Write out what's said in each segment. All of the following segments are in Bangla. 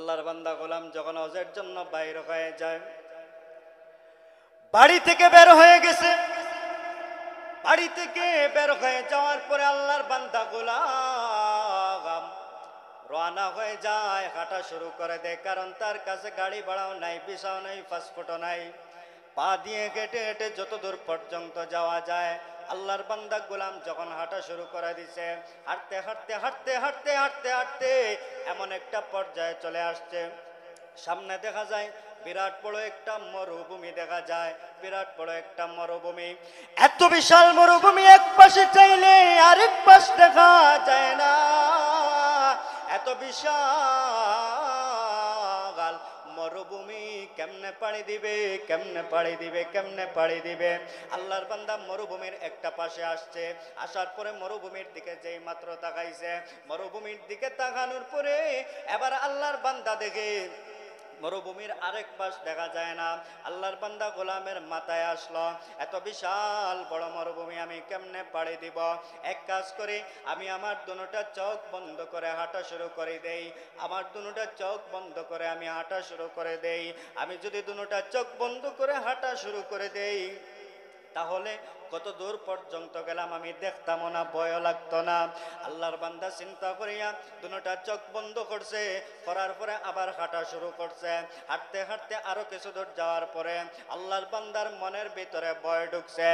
আল্লাহর বান্দা গোলাম যখন হজের জন্য বাইর হয়ে যায়, বাড়ি থেকে বের হয়ে গেছে, বাড়ি থেকে বের হয়ে যাওয়ার পরে আল্লাহর বান্দা গোলাম রওনা হয়ে যায়, হাঁটা শুরু করে দেয়। কারণ তার কাছে গাড়ি ভাড়াও নাই, ভিসাও নাই, পাসপোর্টও নাই। পা দিয়ে হেঁটে হেঁটে যত দূর পর্যন্ত যাওয়া যায়, আল্লাহর বান্দা গোলাম যখন হাঁটা শুরু করে দিছে, হাঁটতে হাঁটতে হাঁটতে হাঁটতে হাঁটতে হাঁটতে এমন একটা পর্যায়ে চলে আসছে, সামনে দেখা যায় বিরাট বড় একটা মরুভূমি দেখা যায়, বিরাট বড় একটা মরুভূমি। এত বিশাল মরুভূমি, এক পাশে চাইলে আরেক পাশ দেখা যায় না, এত বিশাল মরুভূমি। কেমনে পাড়ি দিবে, কেমনে পাড়ি দিবে, কেমনে পাড়ি দিবে? আল্লাহর বান্দা মরুভূমির একটা পাশে আসছে, আসার পরে মরুভূমির দিকে যেই মাত্র তাকাইছে, মরুভূমির দিকে তাকানোর পরে এবার আল্লাহর বান্দা দেখে মরুভূমির আরেক পাশ দেখা যায় না। আল্লাহর বান্দা গোলামের মাথায় আসলো, এত বিশাল বড় মরুভূমি আমি কেমনে পাড়ি দিব? এক কাজ করি, আমি আমার দুটা চোখ বন্ধ করে হাঁটা শুরু করে দেই, আমার দুটা চোখ বন্ধ করে আমি হাঁটা শুরু করে দেই। আমি যদি দুটা চোখ বন্ধ করে হাঁটা শুরু করে দেই, তাহলে কত দূর পর্যন্ত গেলাম আমি দেখতাম না, ভয় লাগতো না। আল্লাহর বান্দা চিন্তা করিয়া দুটা চোখ বন্ধ করছে, করার পরে আবার হাঁটা শুরু করছে। হাঁটতে হাঁটতে আরো কিছু দূর যাওয়ার পরে আল্লাহর বান্দার মনের ভিতরে ভয় ঢুকছে।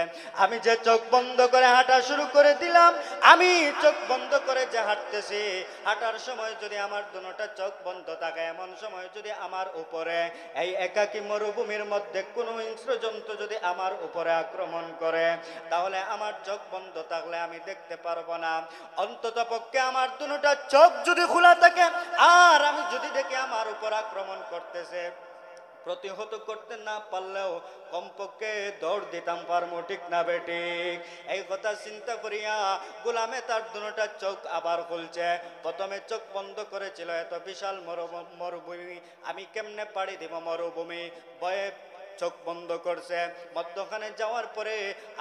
আমি যে চোখ বন্ধ করে হাঁটা শুরু করে দিলাম, আমি চোখ বন্ধ করে যে হাঁটতেছি, হাঁটার সময় যদি আমার দুটা চোখ বন্ধ থাকে, এমন সময় যদি আমার উপরে এই একাকী মরুভূমির মধ্যে কোনো হিংস্র জন্তু যদি আমার উপরে আক্রমণ করে, তাহলে আমার চোখ বন্ধ থাকলে আমি দেখতে পারবো না। অন্তত পক্ষে আমার দুটা চোখ যদি খোলা থাকে আর আমি যদি দেখি আমার উপর আক্রমণ করতেছে, প্রতিহত করতে না পারলেও কমপক্ষে দৌড় দিতাম পারবো, ঠিক না বেঠিক? এই কথা চিন্তা করিয়া গোলামে তার দুটা চোখ আবার খুলছে। প্রথমে চোখ বন্ধ করেছিল, এত বিশাল মরুভূমি আমি কেমনে পাড়ি দিব মরুভূমি, ভয়ে চোখ বন্ধ করছে। মধ্যখানে যাওয়ার পরে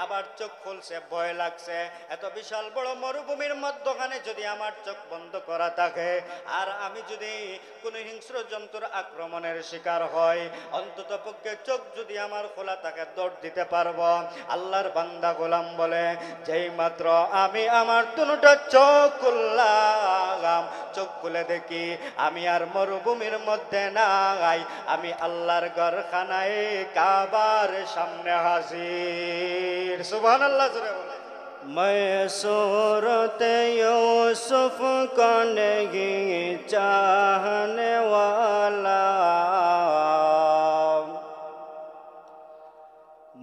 আবার চোখ খুলছে, ভয় লাগছে। এত বিশাল বড় মরুভূমির মধ্যখানে যদি আমার চোখ বন্ধ করা থাকে আর আমি যদি কোনো হিংস্র জন্তুর আক্রমণের শিকার হয়, অন্তত পক্ষে চোখ যদি আমার খোলা থাকে দৌড় দিতে পারবো। আল্লাহর বান্দা গোলাম বলে, যেই মাত্র আমি আমার দুটা চোখ খুললাম, চোখ খুলে দেখি আমি আর মরুভূমির মধ্যে নাই, আমি আল্লাহর ঘরখানায় কাবার সামনে হাজির। সুবহানাল্লাহ জোরে বলে। मैं सूरत यूसुफ को नहीं चाहने वाला,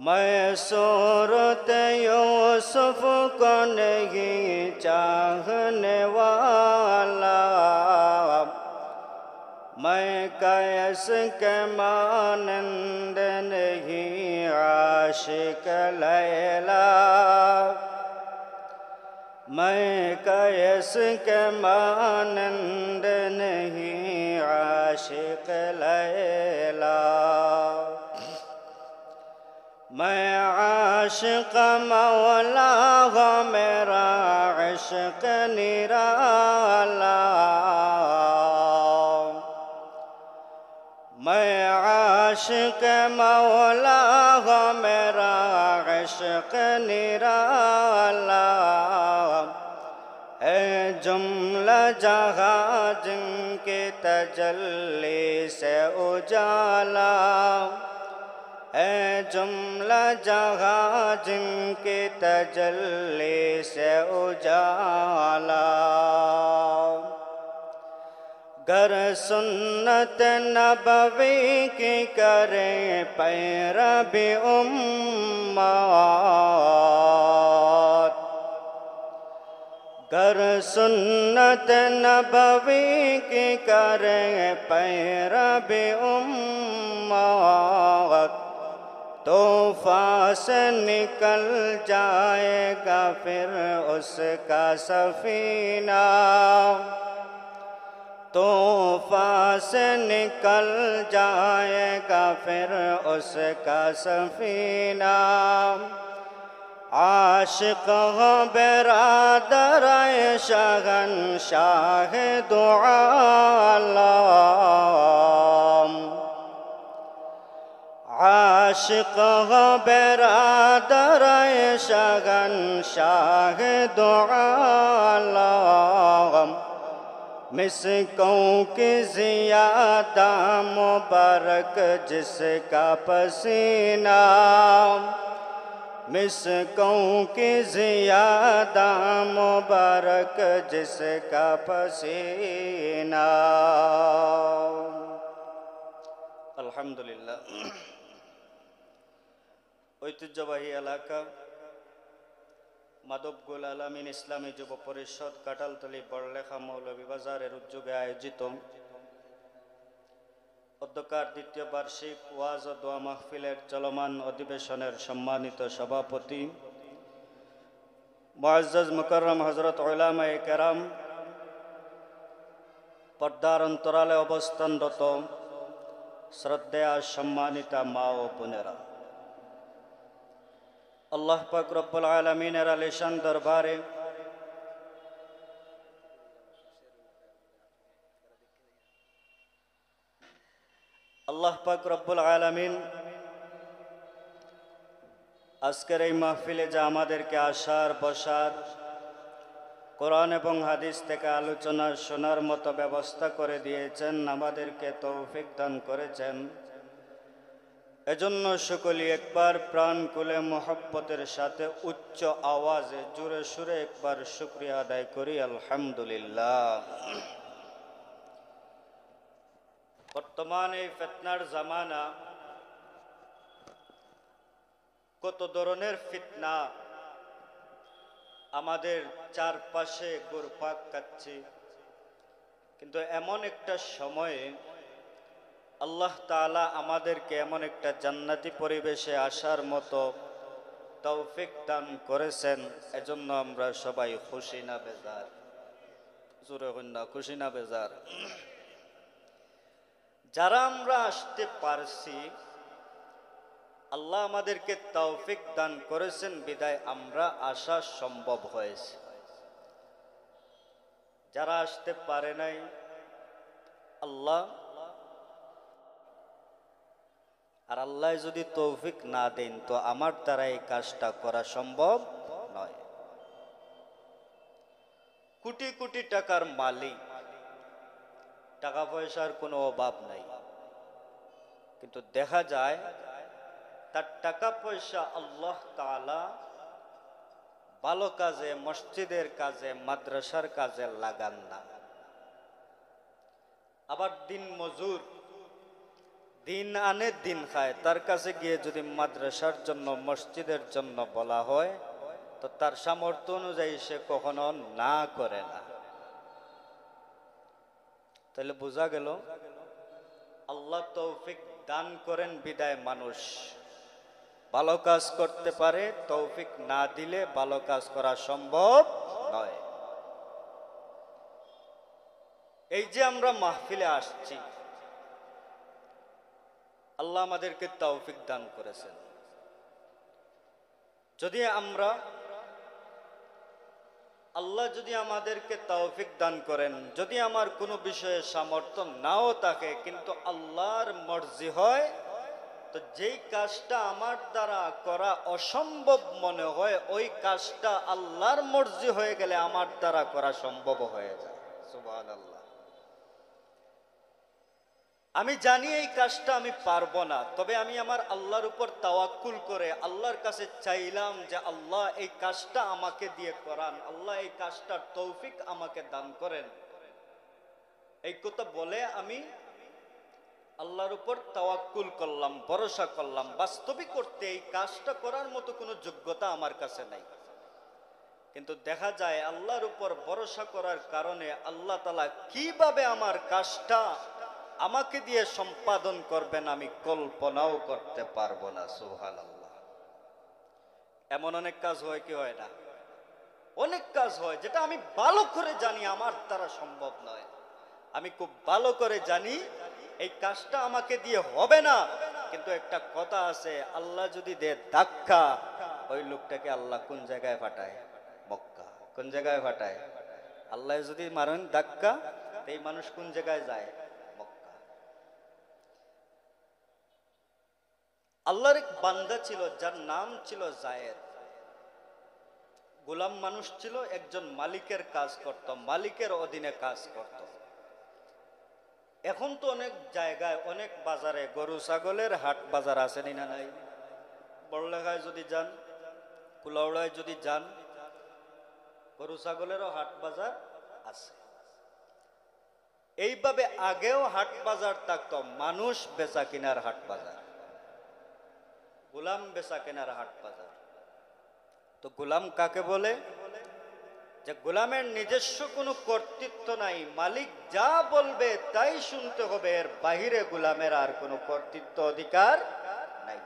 मैं सूरत यूसुफ को नहीं चाहने वाला, मैं कैस के मानंद नहीं आशिक लैला, मैं कैस के मानंद नहीं आशिक लैला, मैं आशिक मौला हो मेरा इश्क निराला, मैं आशिक मौला हो मेरा इश्क निराला, है जुमला जहाँ जिनके तजल्ली से उजाला, है जुमला जहाँ जिनके तजल्ली से उजाला, गर सुन्नत नबवी की करे पैरवी उम्मत, गर सुन्नत नबवी की करे पैरवी उम्मत, तूफ़ान से निकल जाएगा फिर उसका सफीना, तूफ़ान से निकल जाएगा फिर उसका सफीना, आशिक हो बिरादर-ए- शहंशाह दो आलम, আশিক বেরাদরায় শাগান শাহ দো আলম मिसकों की ज़ियादा मुबारक जिसका पसीना मिसकों की ज़ियादा मुबारक जिसका पसीना अल्हम्दुलिल्लाह ঐতিহ্যবাহী এলাকা মাধবকুল আলামিন ইসলামী যুব পরিষদ কাঁঠালতলী বড়লেখা মৌলভীবাজারের উদ্যোগে আয়োজিত অধ্যকার দ্বিতীয় বার্ষিক ওয়াজ ও দোয়া মাহফিলের চলমান অধিবেশনের সম্মানিত সভাপতি মুআজ্জাজ মুকাররম হযরত উলামায়ে কেরাম, পর্দার অন্তরালে অবস্থানরত শ্রদ্ধেয়া সম্মানিতা মা ও বোনেরা, আল্লাহ পাক রব্বুল আলামিনের আলিশান দরবারে আল্লাহ পাক রব্বুল আলামিন আজকের এই মাহফিলে যা আমাদেরকে আসার বসার, কোরআন এবং হাদিস থেকে আলোচনা শোনার মতো ব্যবস্থা করে দিয়েছেন, আমাদেরকে তৌফিক দান করেছেন, এজন্য সকলে একবার প্রাণ খুলে মোহব্বতের সাথে উচ্চ আওয়াজে জোরে সুরে একবার শুকরিয়া আদায় করি আলহামদুলিল্লাহ। বর্তমান এই ফিতনার জামানা, কত ধরনের ফিতনা আমাদের চারপাশে ঘুরপাক খাচ্ছে, কিন্তু এমন একটা সময়ে আল্লাহ তাআলা আমাদেরকে এমন একটা জান্নাতি পরিবেশে আসার মতো তৌফিক দান করেছেন, এজন্য আমরা সবাই খুশি না বেজার? জোরে কন্যা, খুশি না বেজার? যারা আমরা আসতে পারছি, আল্লাহ আমাদেরকে তৌফিক দান করেছেন বিদায় আমরা আসা সম্ভব হয়েছে। যারা আসতে পারে নাই, আল্লাহ যদি তৌফিক না দেন তো আমার দ্বারা এই কাজটা করা সম্ভব নয়। কোটি কোটি টাকার মালিক, টাকা পয়সার কোনো অভাব নাই, কিন্তু দেখা যায় তার টাকা পয়সা আল্লাহ তাআলা ভালো কাজে, মসজিদের কাজে, মাদ্রাসার কাজে লাগান না। আবার দিন মজুর, দিন আনে দিন খায়, তার কাছে গিয়ে যদি মাদ্রাসার জন্য, মসজিদের জন্য বলা হয় তো তার সামর্থ্য অনুযায়ী সে কখনো না করে না। তাহলে বোঝা গেল আল্লাহ তৌফিক দান করেন বিদায় মানুষ ভালো কাজ করতে পারে, তৌফিক না দিলে ভালো কাজ করা সম্ভব নয়। এই যে আমরা মাহফিলে আসছি, আল্লাহ আমাদেরকে তৌফিক দান করেছেন। যদি আল্লাহ যদি আমাদেরকে তৌফিক দান করেন, যদি আমার কোনো বিষয়ে সামর্থ্য নাও থাকে, কিন্তু আল্লাহর মর্জি হয়, তো যেই কাজটা আমার দ্বারা করা অসম্ভব মনে হয়, ওই কাজটা আল্লাহর মর্জি হয়ে গেলে আমার দ্বারা করা সম্ভব হয়ে যায়। সুবহানাল্লাহ। আমি জানি এই কাজটা আমি পারবো না, তবে আমি আমার আল্লাহর উপর তাওয়াক্কুল করে আল্লাহর কাছে চাইলাম যে আল্লাহ এই কাজটা আমাকে দিয়ে করান, আল্লাহ এই কাজটার তৌফিক আমাকে দান করেন। এই কথা বলে আমি আল্লাহর উপর তাওয়াক্কুল করলাম, ভরসা করলাম। বাস্তবিক করতে এই কাজটা করার মতো কোনো যোগ্যতা আমার কাছে নাই, কিন্তু দেখা যায় আল্লাহর উপর ভরসা করার কারণে আল্লাহ তাআলা কিভাবে আমার কাজটা আমাকে দিয়ে সম্পাদন করবেন আমি কল্পনাও করতে পারবো না। সুবহানাল্লাহ। এমন অনেক কাজ হয় কি হয় না? অনেক কাজ হয় যেটা আমি ভালো করে জানি আমার দ্বারা সম্ভব নয়। আমি খুব ভালো করে জানি এই কাজটা আমাকে দিয়ে হবে না, কিন্তু একটা কথা আছে, আল্লাহ যদি দেয় ধাক্কা, ওই লোকটাকে আল্লাহ কোন জায়গায় পাঠায়? মক্কা। কোন জায়গায় পাঠায়? আল্লাহ যদি মারেন ধাক্কা, এই মানুষ কোন জায়গায় যায়? আল্লাহর এক বান্দা ছিল যার নাম ছিল জায়েদ। গোলাম মানুষ ছিল, একজন মালিকের কাজ করত, মালিকের অধীনে কাজ করত। এখন তো অনেক জায়গায় অনেক বাজারে গরু ছাগলের হাট বাজার আছে না নাই? বড়লেখায় যদি যান, কুলাউড়ায় যদি যান, গরু ছাগলেরও হাট বাজার আছে। এইভাবে আগেও হাট বাজার থাকতো, মানুষ বেচা কিনার হাট বাজার, গোলাম বেচা কেনার হাট বাজার। তো গোলাম কাকে বলে? যে গোলামের নিজস্ব কোনো কর্তৃত্ব নাই, মালিক যা বলবে তাই শুনতে হবে, এর বাহিরে গোলামের আর কোনো কর্তৃত্ব অধিকার নাই।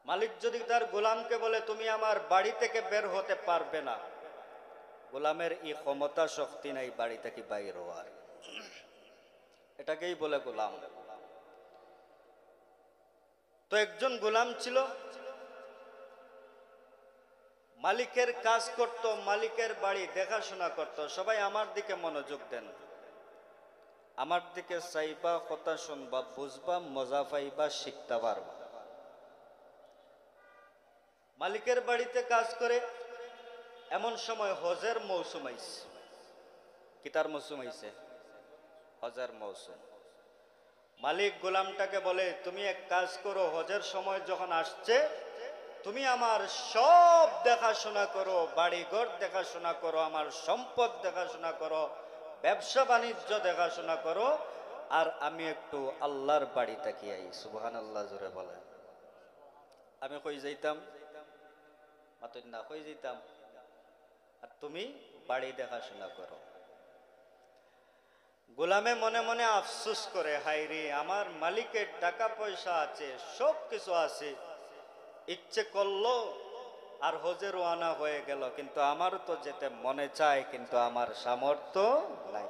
মালিক যদি তার গোলামকে বলে তুমি আমার বাড়ি থেকে বের হতে পারবে না, গোলামের এই ক্ষমতা শক্তি নাই বাড়ি থেকে বাইর হওয়ার। এটাকেই বলে গোলাম। তো একজন গোলাম ছিল, মালিকের কাজ করত, মালিকের বাড়ি দেখাশোনা করত। সবাই আমার দিকে মনোযোগ দেন, আমার দিকে চাইবা, কথা শুনবা, বুঝবা, মজা পাইবা, শিখতে পারবা। মালিকের বাড়িতে কাজ করে। এমন সময় হজের মৌসুম আইছে। কিতার মৌসুম আইছে? হজের মৌসুম। মালিক গোলামটাকে বলে তুমি এক কাজ করো, হজের সময় যখন আসছে তুমি আমার সব দেখাশোনা করো, বাড়িঘর দেখাশোনা করো, আমার সম্পদ দেখাশোনা করো, ব্যবসা বাণিজ্য দেখাশোনা করো, আর আমি একটু আল্লাহর বাড়ি তাকিয়ে আই। সুবহানাল্লাহ জোরে বলেন। আমি কই যাইতাম? মাতুন না, কই যাইতাম? আর তুমি বাড়ি দেখাশোনা করো। গোলামে মনে মনে আফসোস করে, হায়রে আমার মালিকের টাকা পয়সা আছে, সব কিছু আছে, ইচ্ছে করলো আর হজে রওনা হয়ে গেল, কিন্তু আমার তো যেতে মনে চায়, কিন্তু আমার সামর্থ্য নাই।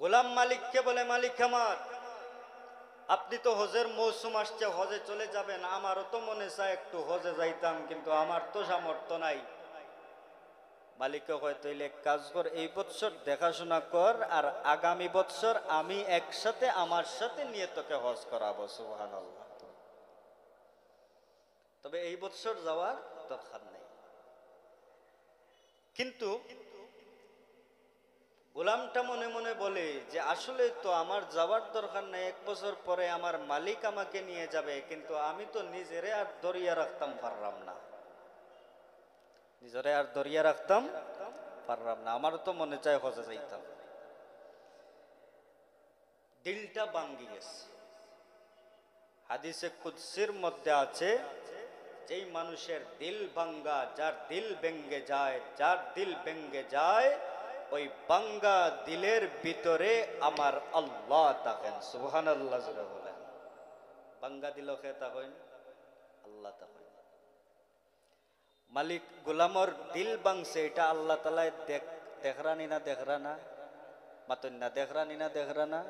গোলাম মালিককে বলে, মালিক আমার, আপনি তো হজের মৌসুম আসছে, হজে চলে যাবেন, আমারও তো মনে চায় একটু হজে যাইতাম, কিন্তু আমার তো সামর্থ্য নাই। মালিককে হয়তো এক কাজ কর, এই বছর দেখাশোনা কর, আর আগামী বছর আমি একসাথে আমার সাথে নিয়ে তোকে হজ করাবো। সুবহানাল্লাহ। তবে এই বছর যাওয়ার দরকার নেই। কিন্তু গোলামটা মনে মনে বলে যে আসলে তো আমার যাওয়ার দরকার নেই, এক বছর পরে আমার মালিক আমাকে নিয়ে যাবে, কিন্তু আমি তো নিজেরে আর দরিয়া রাখতাম পারলাম না, নিজেরে আর দরিয়া রাখতাম পারলাম না, আমার তো মনে চায় হজে যাইতাম। দিলটা ভাঙ্গি গেছে। হাদিসে কুদসির মধ্যে আছে, যেই মানুষের দিল ভাঙ্গা, যার দিল ভেঙ্গে যায়, যার দিল ভেঙ্গে যায়, ওই ভাঙ্গা দিলের ভিতরে আমার আল্লাহ থাকেন। সুবহানাল্লাহ জোরে বলেন। ভাঙ্গা দিল কে থাকেন? আল্লাহ থাকেন। মালিক গোলামর দিল ভাঙছে, এটা আল্লাহ তাআলা দেখরানি না দেখরানা? মাতুন না, দেখরানি না দেখরানা?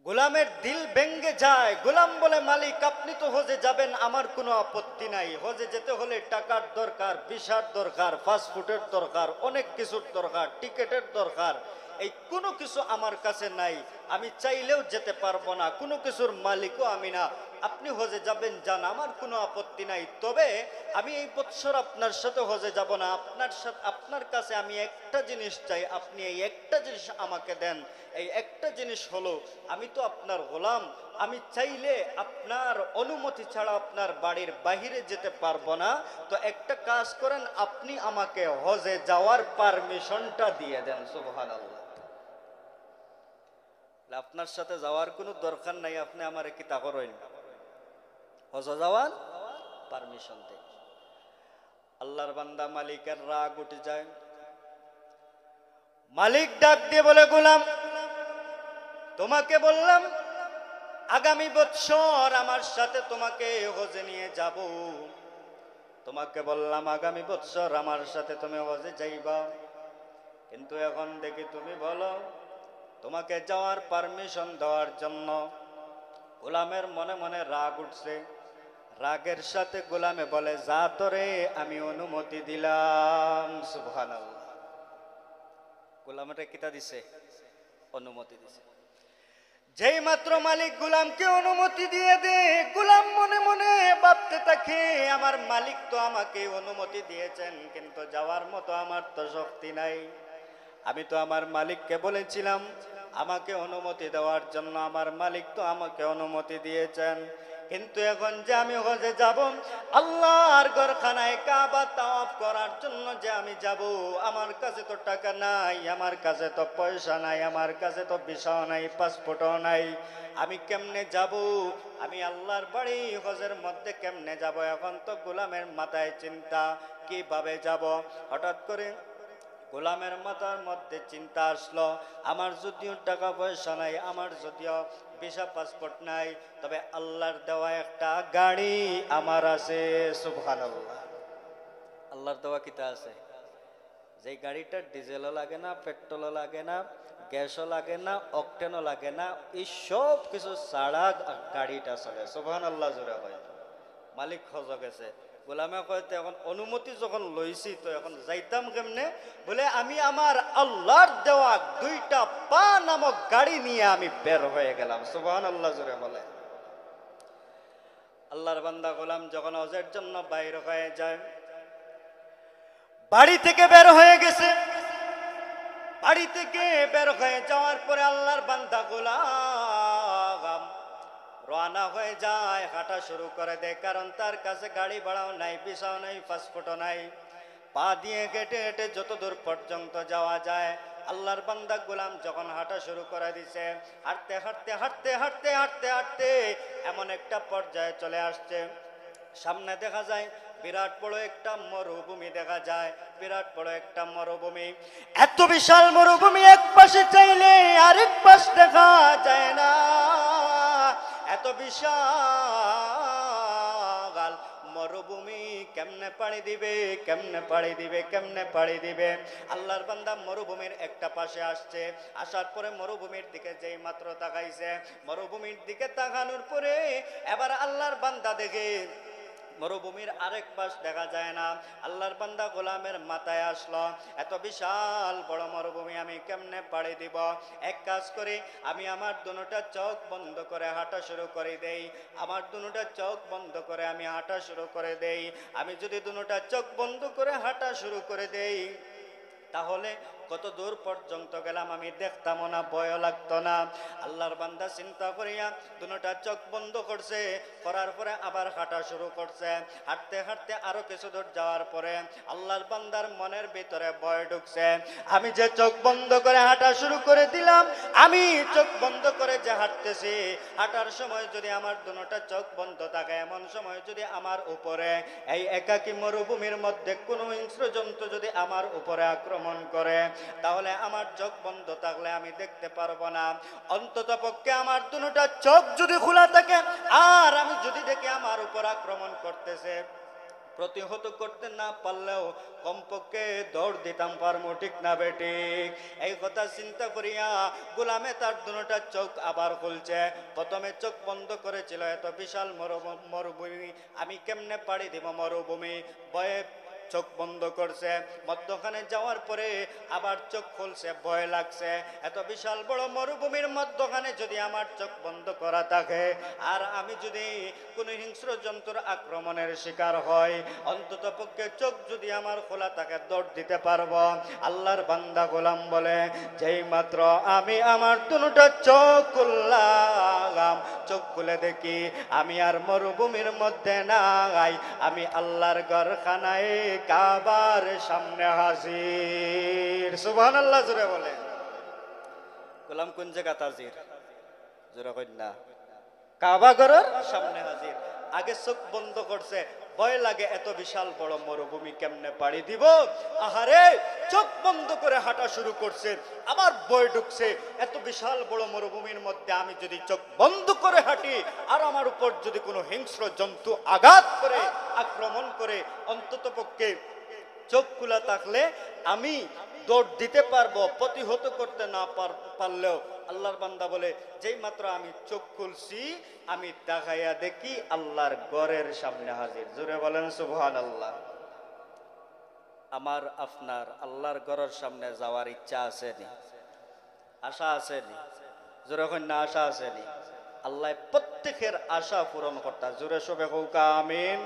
গোলামের দিল ভেঙ্গে যায়। গোলাম বলে, মালিক আপনি তো হজে যাবেন, আমার কোনো আপত্তি নাই, হজে যেতে হলে টাকার দরকার, ভিসার দরকার, পাসপোর্টের দরকার, অনেক কিছুর দরকার, টিকেটের দরকার, এই কোনো কিছু আমার কাছে নাই, আমি চাইলেও যেতে পারবো না, কোনো কিছুর মালিকও আমি না, আপনি হজে যাবেন যান, আমার কোনো আপত্তি নাই। তবে আমি এই বছর আপনার সাথে হজে যাব না, আপনার কাছে আমি একটা জিনিস চাই, আপনি এই একটা জিনিস আমাকে দেন। এই একটা জিনিস হলো, আমি তো আপনার গোলাম, আমি চাইলে আপনার অনুমতি ছাড়া আপনার বাড়ির বাহিরে যেতে পারবো না, তো একটা কাজ করেন, আপনি আমাকে হজে যাওয়ার পারমিশনটা দিয়ে দেন। সুবহানাল্লাহ। আপনার সাথে যাওয়ার কোনো দরকার নাই, আপনি আমারে কি তা করেন? হজে যাওয়ার পারমিশন দেন। আল্লাহর বান্দা মালিকের রাগ উঠে যায়। মালিক ডাক দিয়ে বলে, গোলাম তোমাকে বললাম আগামী বছর আমার সাথে তোমাকে হজে নিয়ে যাব, তোমাকে বললাম আগামী বছর আমার সাথে তুমি হজে যাইবা, কিন্তু এখন দেখি তুমি বলো তোমাকে যাওয়ার পারমিশন দেওয়ার জন্য। গোলামের মনে মনে রাগ উঠছে। রাগের সাথে গোলামে বলে, যা তোরে আমি অনুমতি দিলাম। সুবহানাল্লাহ। গোলামের কিতা দিছে? অনুমতি দিছে। যেই মাত্র মালিক গোলামকে অনুমতি দিয়ে দে, গোলাম মনে মনে ভাবতে থাকে আমার মালিক তো আমাকে অনুমতি দিয়েছেন, কিন্তু যাওয়ার মতো আমার তো শক্তি নাই। আমি তো আমার মালিককে বলেছিলাম আমাকে অনুমতি দেওয়ার জন্য, আমার মালিক তো আমাকে অনুমতি দিয়েছেন, কিন্তু এখন যে আমি হজে যাব, আল্লাহর ঘরখানায় কাবা তাওয়াফ করার জন্য যে আমি যাব, আমার কাছে তো টাকা নাই, আমার কাছে তো পয়সা নাই, আমার কাছে তো ভিসাও নাই, পাসপোর্টও নাই, আমি কেমনে যাব? আমি আল্লাহর বাড়ি হজের মধ্যে কেমনে যাব? এখন তো গোলামের মাথায় চিন্তা কিভাবে যাব। হঠাৎ করে গোলামের মাথার মধ্যে চিন্তা আসলো, আমার যদিও টাকা পয়সা নাই, আমার যদিও ভিসা পাসপোর্ট নাই, তবে আল্লাহর দেওয়া একটা গাড়ি আমার আছে। সুবহানাল্লাহ। আল্লাহর দেওয়া কিতা আছে, যে গাড়িটা ডিজেলও লাগে না, পেট্রোলও লাগে না, গ্যাসও লাগে না, অকটেনও লাগে না, এই সব কিছু ছাড়া গাড়িটা চলে। সুবহানাল্লাহ জোরে হয়। মালিক হজ গেছে, গোলামে কয়তে এখন অনুমতি যখন লইছি তো এখন যাইতাম কেমনে? বলে আমি আমার আল্লাহর দেওয়া 2টা পা নামক গাড়ি নিয়ে আমি বের হয়ে গেলাম। সুবহানাল্লাহ জোরে বলে। আল্লাহর বান্দা গোলাম যখন হজের জন্য বাইর হয়ে যায়, বাড়ি থেকে বের হয়ে গেছে, বাড়ি থেকে বের হয়ে যাওয়ার পরে আল্লাহর বান্দা গোলাম রওনা হয়ে যায়, হাঁটা শুরু করে দেয়, কারণ তার কাছে গাড়ি ভাড়াও নাই, ভিসাও নাই, পাসপোর্টও নাই। পা দিয়ে হেঁটে হেঁটে যত দূর পর্যন্ত যাওয়া যায়, আল্লাহর বান্দা গোলাম যখন হাঁটা শুরু করে দিছে, হাঁটতে হাঁটতে হাঁটতে হাঁটতে হাঁটতে হাঁটতে এমন একটা পর্যায়ে চলে আসছে, সামনে দেখা যায় বিরাট বড় একটা মরুভূমি দেখা যায়, বিরাট বড় একটা মরুভূমি। এত বিশাল মরুভূমি, এক পাশে চাইলে আরেক পাশ দেখা যায় না, এত বিশাল মরুভূমি কেমনে পাড়ি দিবে, কেমনে পাড়ি দিবে, কেমনে পাড়ি দিবে? আল্লাহর বান্দা মরুভূমির একটা পাশে আসছে, আসার পরে মরুভূমির দিকে যেই মাত্র তাকাইছে, মরুভূমির দিকে তাকানোর পরে এবার আল্লাহর বান্দা দেখে মরুভূমির আরেক পাশ দেখা যায় না। আল্লাহর বান্দা গোলামের মাথায় আসলো, এত বিশাল বড় মরুভূমি আমি কেমনে পাড়ি দিব? এক কাজ করি, আমি আমার দুটা চোখ বন্ধ করে হাঁটা শুরু করে দেই, আমার দুটা চোখ বন্ধ করে আমি হাঁটা শুরু করে দেই। আমি যদি দুটা চোখ বন্ধ করে হাঁটা শুরু করে দেই, তাহলে কত দূর পর্যন্ত গেলাম আমি দেখতাম না, ভয় লাগতো না। আল্লাহর বান্দা চিন্তা করিয়া দুটা চোখ বন্ধ করছে, করার পরে আবার হাঁটা শুরু করছে। হাঁটতে হাঁটতে আরো কিছু দূর যাওয়ার পরে আল্লাহর বান্দার মনের ভিতরে ভয় ঢুকছে, আমি যে চোখ বন্ধ করে হাঁটা শুরু করে দিলাম, আমি চোখ বন্ধ করে যে হাঁটতেছি, হাঁটার সময় যদি আমার দুটা চোখ বন্ধ থাকে, এমন সময় যদি আমার উপরে এই একাকী মরুভূমির মধ্যে কোনো হিংস্র জন্তু যদি আমার উপরে আক্রমণ করে, তাহলে আমার চোখ বন্ধ থাকলে আমি দেখতে পারবো না। অন্তত পক্ষে আমার দুটা চোখ যদি খোলা থাকে আর আমি যদি দেখি আমার উপর আক্রমণ করতেছে, প্রতিহত করতে না পারলেও কমপক্ষে দৌড় দিতাম পারবো, ঠিক না বেঠিক? এই কথা চিন্তা করিয়া গোলামে তার দুটা চোখ আবার খুলছে। প্রথমে চোখ বন্ধ করেছিল, এত বিশাল মরুভূমি আমি কেমনে পাড়ি দিব মরুভূমি, ভয়ে চোখ বন্ধ করছে। মধ্যখানে যাওয়ার পরে আবার চোখ খুলছে, ভয় লাগছে, এত বিশাল বড় মরুভূমির মধ্যখানে যদি আমার চোখ বন্ধ করা থাকে আর আমি যদি কোনো হিংস্র জন্তুর আক্রমণের শিকার হয়, অন্তত পক্ষে চোখ যদি আমার খোলা থাকে দৌড় দিতে পারবো। আল্লাহর বান্দা গোলাম বলে, যেই মাত্র আমি আমার দুটা চোখ খুললাম, চোখ খুলে দেখি আমি আর মরুভূমির মধ্যে নাই, আমি আল্লাহর ঘরখানায় কাবার সামনে হাজির। সুবহানাল্লাহ জোরে বলে। গোলাম কোন জায়গা হাজির? জোরে কই না, কাবা ঘরের সামনে হাজির। আগে চোখ বন্ধ করছে, ভয় লাগে, এত বিশাল বড় মরুভূমি কেমনে পাড়ি দিব। আহারে, চোখ বন্ধ করে হাঁটা শুরু করছে, আবার ভয় ঢুকছে, এত বিশাল বড় মরুভূমির মধ্যে আমি যদি চোখ বন্ধ করে হাঁটি আর আমার উপর যদি কোনো হিংস্র জন্তু আঘাত করে, আক্রমণ করে, অন্তত পক্ষে চোখ খোলা থাকলে আমি দৌড় দিতে পারবো, প্রতিহত করতে না পারলেও। আল্লাহর বান্দা বলে, যেই মাত্র আমি চোখ খুলছি আমি তাকাইয়া দেখি আল্লাহর ঘরের সামনে হাজির। জোরে বলেন সুবহানাল্লাহ। আমার আপনার আল্লাহর ঘরের সামনে যাওয়ার ইচ্ছা আছে নি? আশা আসেনি? জোরে কন্যা আশা আসেনি? আল্লাহ প্রত্যেকের আশা পূরণ করতা। জোরে সবে হোক আমিন।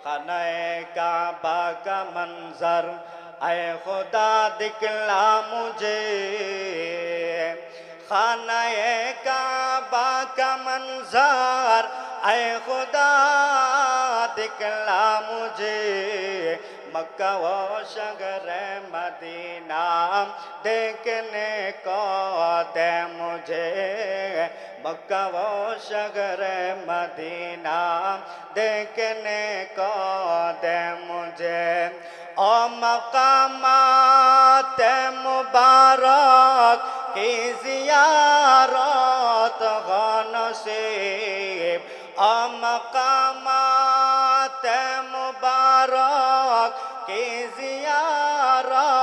খানায়ে কাবা কা মঞ্জর আয়ে খুদা দিখলা মুঝে, খানায়ে কাবা কা মঞ্জর আয়ে খুদা दिखला मुझे, मक्का व शहर मदीना देखने को दे मुझे, मक्का व शहर मदीना देखने को दे मुझे। ओ मकामात मुबारक की ज़ियारत हो नसीब, ओ मकामात मुबारक की ज़ियारत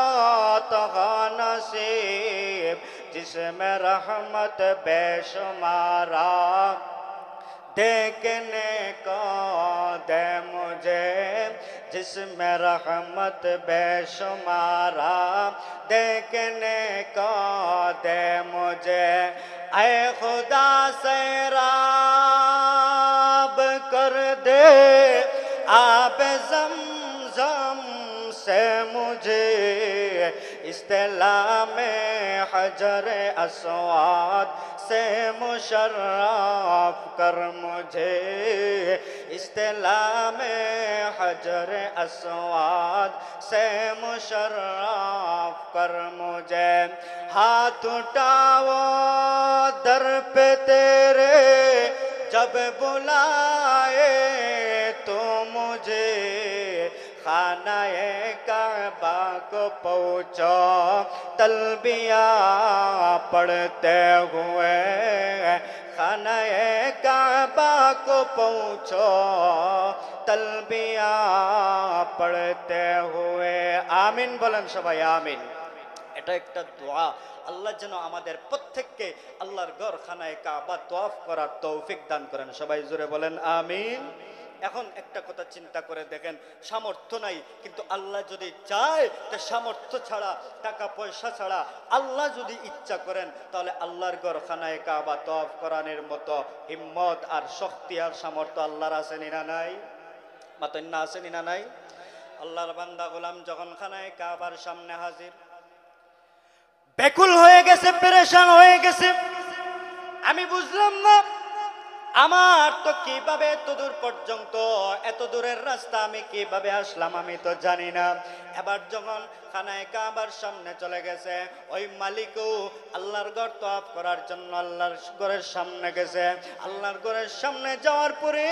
हो नसीब, जिसमें रहमत बेशुमारा देखने को दे मुझे, जिसमें रहमत बेशुमारा देखने को दे मुझे। ऐ खुदा सैराब कर दे आब ज़मज़म से मुझे, इस्तिला में हजर अस्वाद से मुशर्रफ कर मुझे, इस्तिला में हजर अस्वाद से मुशर्रफ कर मुझे। हाथ उठाओ दर पे तेरे जब बुलाए तो मुझे, खानाए काबा को पहुँचो तलबिया पढ़ते हुए, खानाए काबा को पहुँचो तलबिया पढ़ते हुए। आमीन বলেন সবাই আমিন। এটা একটা দোয়া। আল্লাহ যেন আমাদের প্রত্যেককে আল্লাহর ঘর খানায় কাবা তওয়াফ করার তৌফিক দান করেন। সবাই জোরে বলেন আমিন। এখন একটা কথা চিন্তা করে দেখেন, সামর্থ্য নাই কিন্তু আল্লাহ যদি চায়, তা সামর্থ্য ছাড়া, টাকা পয়সা ছাড়া আল্লাহ যদি ইচ্ছা করেন, তাহলে আল্লাহর ঘর খানায় কাবা তওয়াফ করানোর মতো হিম্মত আর শক্তি আর সামর্থ্য আল্লাহর আছে না নাই? মাতন্না আছে না নাই? আল্লাহর বান্দা গোলাম যখন খানায় কাবার সামনে হাজির, বেকুল হয়ে গেছে, পেরেশান হয়ে গেছে। আমি বুঝলাম না আমার তো কিভাবে এত দূর পর্যন্ত, এত দূরের রাস্তা আমি কিভাবে আসলাম আমি তো জানি না। এবার যখন খানায় কাবার সামনে চলে গেছে, ওই মালিকও আল্লাহর ঘর তওয়াফ করার জন্য আল্লাহর ঘরের সামনে গেছে। আল্লাহর ঘরের সামনে যাওয়ার পরে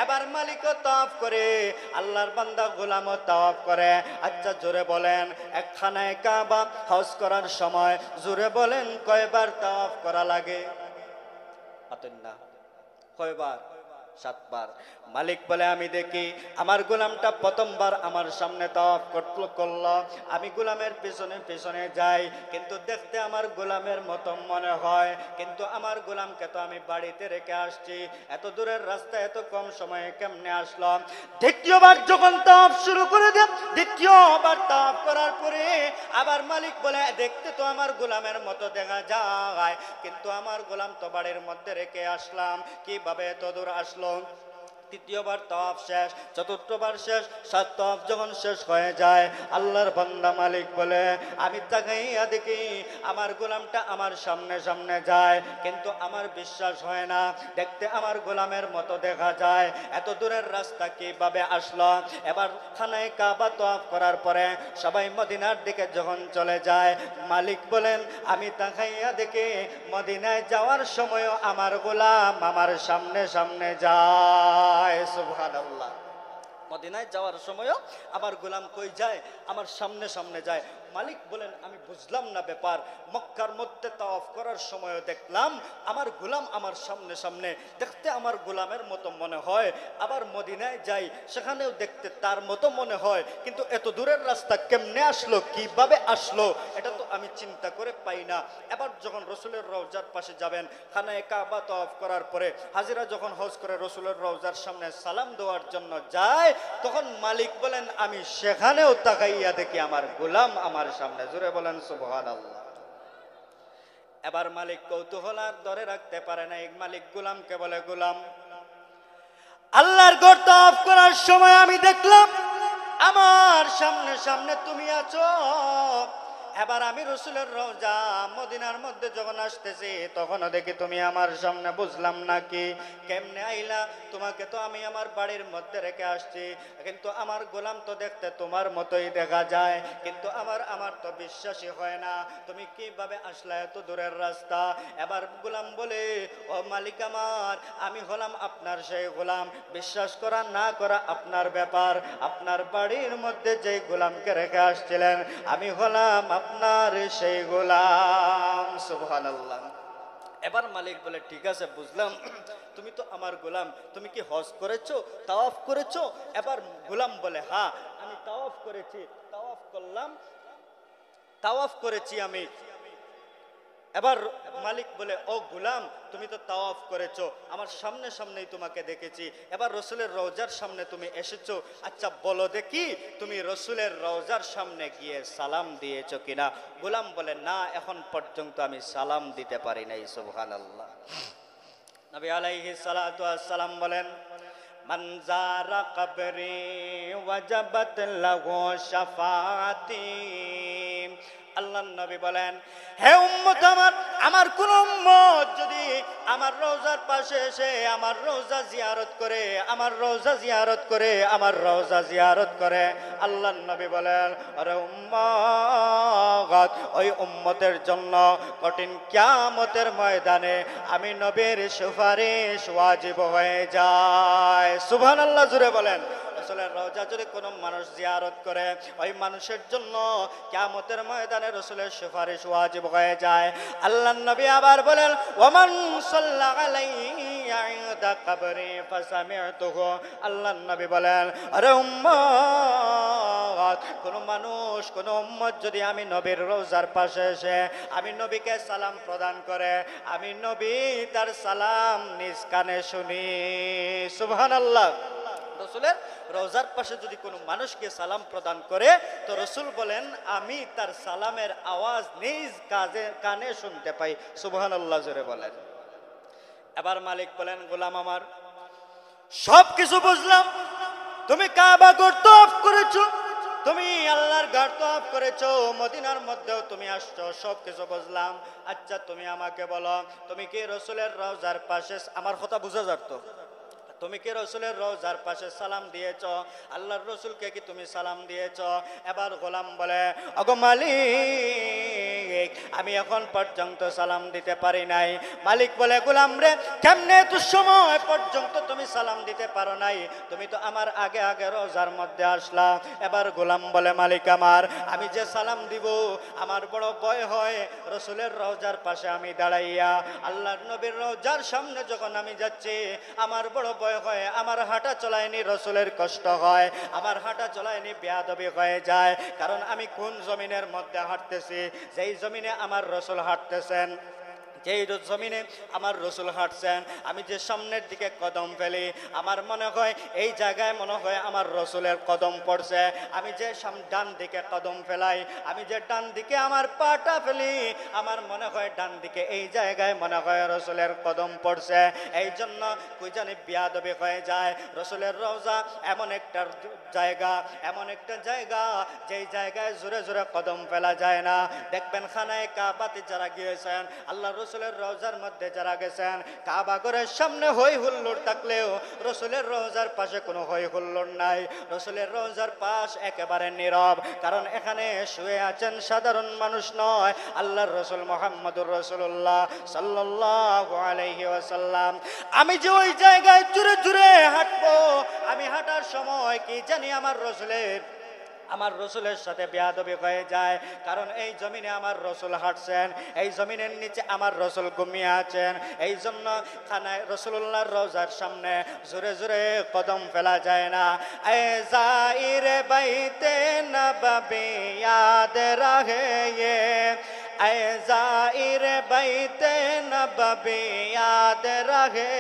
এবার মালিকও তওয়াফ করে, আল্লাহর বান্দা গোলামও তওয়াফ করে। আচ্ছা জোরে বলেন, এক খানায় কাবা হজ করার সময় জোরে বলেন কয়বার তওয়াফ করা লাগে? না, কয়বার? 7 বার। মালিক বলে আমি দেখি আমার গোলামটা প্রথমবার আমার সামনে তওয়াফ করলো, আমি গোলামের পিছনে পিছনে যাই, কিন্তু দেখতে আমার গোলামের মতো মনে হয়, কিন্তু আমার গোলামকে তো আমি বাড়িতে রেখে আসছি, এত দূরের রাস্তা এত কম সময়ে কেমনে আসলো? দ্বিতীয়বার যখন তওয়াফ শুরু করে দেন, দ্বিতীয়বার তওয়াফ করার পরে আবার মালিক বলে দেখতে তো আমার গোলামের মতো দেখা যায়, কিন্তু আমার গোলাম তো বাড়ির মধ্যে রেখে আসলাম, কিভাবে এত দূর আসলো? তৃতীয়বার তওয়াফ শেষ, চতুর্থবার শেষ, 7 তওয়াফ যখন শেষ হয়ে যায়, আল্লাহর বান্দা মালিক বলে আমি তাকাইয়া দেখি আমার গোলামটা আমার সামনে সামনে যায়, কিন্তু আমার বিশ্বাস হয় না, দেখতে আমার গোলামের মতো দেখা যায়, এত দূরের রাস্তা কিভাবে আসলো? এবার খানায় কাবা তওয়াফ করার পরে সবাই মদিনার দিকে যখন চলে যায়, মালিক বলেন আমি তাকাইয়া দেখি মদিনায় যাওয়ার সময়ও আমার গোলাম আমার সামনে সামনে যায়। সুবহানাল্লাহ। মদিনায় যাওয়ার সময়ও আমার গোলাম কই যায়? আমার সামনে সামনে যায়। মালিক বলেন আমি বুঝলাম না ব্যাপার, মক্কার মধ্যে তাওয়াফ করার সময়ও দেখলাম আমার গোলাম আমার সামনে সামনে, দেখতে আমার গোলামের মতো মনে হয়, আবার মদিনায় যাই সেখানেও দেখতে তার মতো মনে হয়, কিন্তু এত দূরের রাস্তা কেমনে আসলো, কিভাবে আসলো, এটা তো আমি চিন্তা করে পাই না। এবার যখন রসুলের রওজার পাশে যাবেন, খানায়ে কাবা তাওয়াফ করার পরে হাজিরা যখন হজ করে রসুলের রওজার সামনে সালাম দেওয়ার জন্য যায়, তখন মালিক বলেন আমি সেখানেও তাকাইয়া দেখি আমার গোলাম আমার সামনে। জোরে বলেন সুবহানাল্লাহ। এবার মালিক কৌতূহল আর ধরে রাখতে পারে না, এক মালিক গোলামকে বলে, গোলাম, আল্লাহর ঘর তওয়াফ করার সময় আমি দেখলাম আমার সামনে সামনে তুমি আছো। এবার আমি রসুলের রওজা মদিনার মধ্যে যখন আসতেছি তখনও দেখি তুমি আমার সামনে, বুঝলাম নাকি কেমনে আইলা? তোমাকে তো আমি আমার বাড়ির মধ্যে রেখে আসছি, কিন্তু আমার গোলাম তো দেখতে তোমার মতোই দেখা যায়, কিন্তু আমার তো বিশ্বাসই হয় না, তুমি কিভাবে আসলা এত দূরের রাস্তা? এবার গোলাম বলে, ও মালিক আমার, আমি হলাম আপনার সেই গোলাম, বিশ্বাস করা না করা আপনার ব্যাপার। আপনার বাড়ির মধ্যে যেই গোলামকে রেখে আসছিলেন আমি হলাম আপনার সেই গোলাম। সুবহানাল্লাহ। এবার মালিক বলে, ঠিক আছে বুঝলাম, তুমি তো আমার গোলাম, তুমি কি হজ করেছো, তাওয়াফ করেছো? এবার গোলাম বলে, হ্যাঁ আমি তাওয়াফ করেছি, তাওয়াফ করলাম, তাওয়াফ করেছি আমি। এবার মালিক বলে, ও গোলাম, তুমি তো তাওয়াফ করেছো, আমার সামনে সামনেই তোমাকে দেখেছি, এবার রসুলের রওজার সামনে তুমি এসেছো, আচ্ছা বলো দেখি তুমি রসুলের রওজার সামনে গিয়ে সালাম দিয়েছো কিনা? গোলাম বলে, না, এখন পর্যন্ত আমি সালাম দিতে পারি নাই। সুবহানাল্লাহ। নবী আলাইহিস সালাতু ওয়াস সালাম বলেন, মান যারা কবরি ওয়াজাবাত লাহু শাফাআতি। আল্লাহর নবী বলেন, হে উম্মত আমার, আমার কোন উম্মত যদি আমার রওজার পাশে এসে আমার রওজা জিয়ারত করে, আমার রওজা জিয়ারত করে, আমার রওজা জিয়ারত করে, আল্লাহর নবী বলেন, আরে উম্মত, ওই উম্মতের জন্য কঠিন কিয়ামতের ময়দানে আমি নবীর সুপারিশ ওয়াজিব হয়ে যায়। সুবহানাল্লাহ, জোরে বলেন। রসুলের রওজা যদি কোনো মানুষ জিয়ারত করে, ওই মানুষের জন্য কিয়ামতের ময়দানে রসুলের সুপারিশ ওয়াজিব হয়ে যায়। আল্লাহর নবী আবার বলেন, ওমান সাল্লা আলাইয়া ইনদা কবরি ফাসামি'তুহু। আল্লাহর নবী বলেন, আরে উম্মত, কোন মানুষ, কোন উম্মত যদি আমি নবীর রওজার পাশে এসে আমি নবীকে সালাম প্রদান করে, আমি নবী তার সালাম নিজ কানে শুনি। সুবহানাল্লাহ। রসুলের রওজার পাশে যদি কোনো মানুষকে সালাম প্রদান করে তো রসুল বলেন আমি তার সালামের আওয়াজ নিজ কানে শুনতে পাই। সুবহানাল্লাহ, জোরে বলেন। এবার মালিক বলেন, গোলাম আমার, সব কিছু বুঝলাম, তুমি কাবা ঘর তওয়াফ করেছো, তুমি আল্লাহর ঘর তওয়াফ করেছো, মদিনার মধ্যেও তুমি আসছো, সব কিছু বুঝলাম। আচ্ছা তুমি আমাকে বলো, তুমি কি রসুলের রওজার পাশে, আমার কথা বুঝা যাচ্ছে, তুমি কি রসুলের রওজার পাশে সালাম দিয়েছ? আল্লাহর রসুলকে কি তুমি সালাম দিয়েছ? এবার গোলাম বলে, ওগো মালিক, আমি এখন পর্যন্ত সালাম দিতে পারি নাই। মালিক বলে, গোলাম রে, কেমনে এত সময় পর্যন্ত তুমি সালাম দিতে পারো নাই? তুমি তো আমার আগে আগে রওজার মধ্যে আসলা। এবার গোলাম বলে, মালিক আমার, আমি যে সালাম দিব আমার বড় ভয় হয়, রসুলের রওজার পাশে আমি দাঁড়াইয়া আল্লাহর নবীর রওজার সামনে যখন আমি যাচ্ছি আমার বড় ভয় হয়, আমার হাঁটা চলায়নি রসুলের কষ্ট হয়, আমার হাঁটা চলায়নি বেয়াদবি হয়ে যায়। কারণ আমি কোন জমিনের মধ্যে হাঁটতেছি, যেই জমিনে আমার রসুল হাঁটতেছেন, যেই জমিনে আমার রসুল হাঁটছেন, আমি যে সামনের দিকে কদম ফেলি আমার মনে হয় এই জায়গায় মনে হয় আমার রসুলের কদম পড়ছে। আমি যে ডান দিকে কদম ফেলাই, আমি যে ডান দিকে আমার পাটা ফেলি আমার মনে হয় ডান দিকে এই জায়গায় মনে হয় রসুলের কদম পড়ছে। এই জন্য কই জানি বিয়াদবি হয়ে যায়। রসুলের রওজা এমন একটা জায়গা, এমন একটা জায়গা যেই জায়গায় জোরে জোরে কদম ফেলা যায় না। দেখবেন খানায় কাবাতে যারা গিয়েছেন, আল্লাহ রসুলের রওজার মধ্যে যারা গেছেন, কাবা ঘরের সামনে হই হুল্লোড় থাকলেও রসুলের রওজার পাশে কোনো হই হুল্লোড় নাই। রসুলের রওজার পাশ একেবারে নীরব, কারণ এখানে শুয়ে আছেন সাধারণ মানুষ নয়, আল্লাহর রসুল মুহাম্মদুর রাসূলুল্লাহ সাল্লাল্লাহু আলাইহি ওয়াসাল্লাম। আমি যে ওই জায়গায় জুড়ে জুড়ে হাঁটবো, আমি হাঁটার সময় কি জানি আমার রসুলের সাথে বেয়াদবি হয়ে যায়। কারণ এই জমিনে আমার রসুল হাঁটছেন, এই জমিনের নিচে আমার রসুল ঘুমিয়ে আছেন। এই জন্য খানায় রসুল্লাহর রওজার সামনে জোরে জোরে কদম ফেলা যায় না। এ যাইরে বাইতে নববী ইয়াদ রাহে, এ যাইরে বাইতে নববী ইয়াদ রাহে,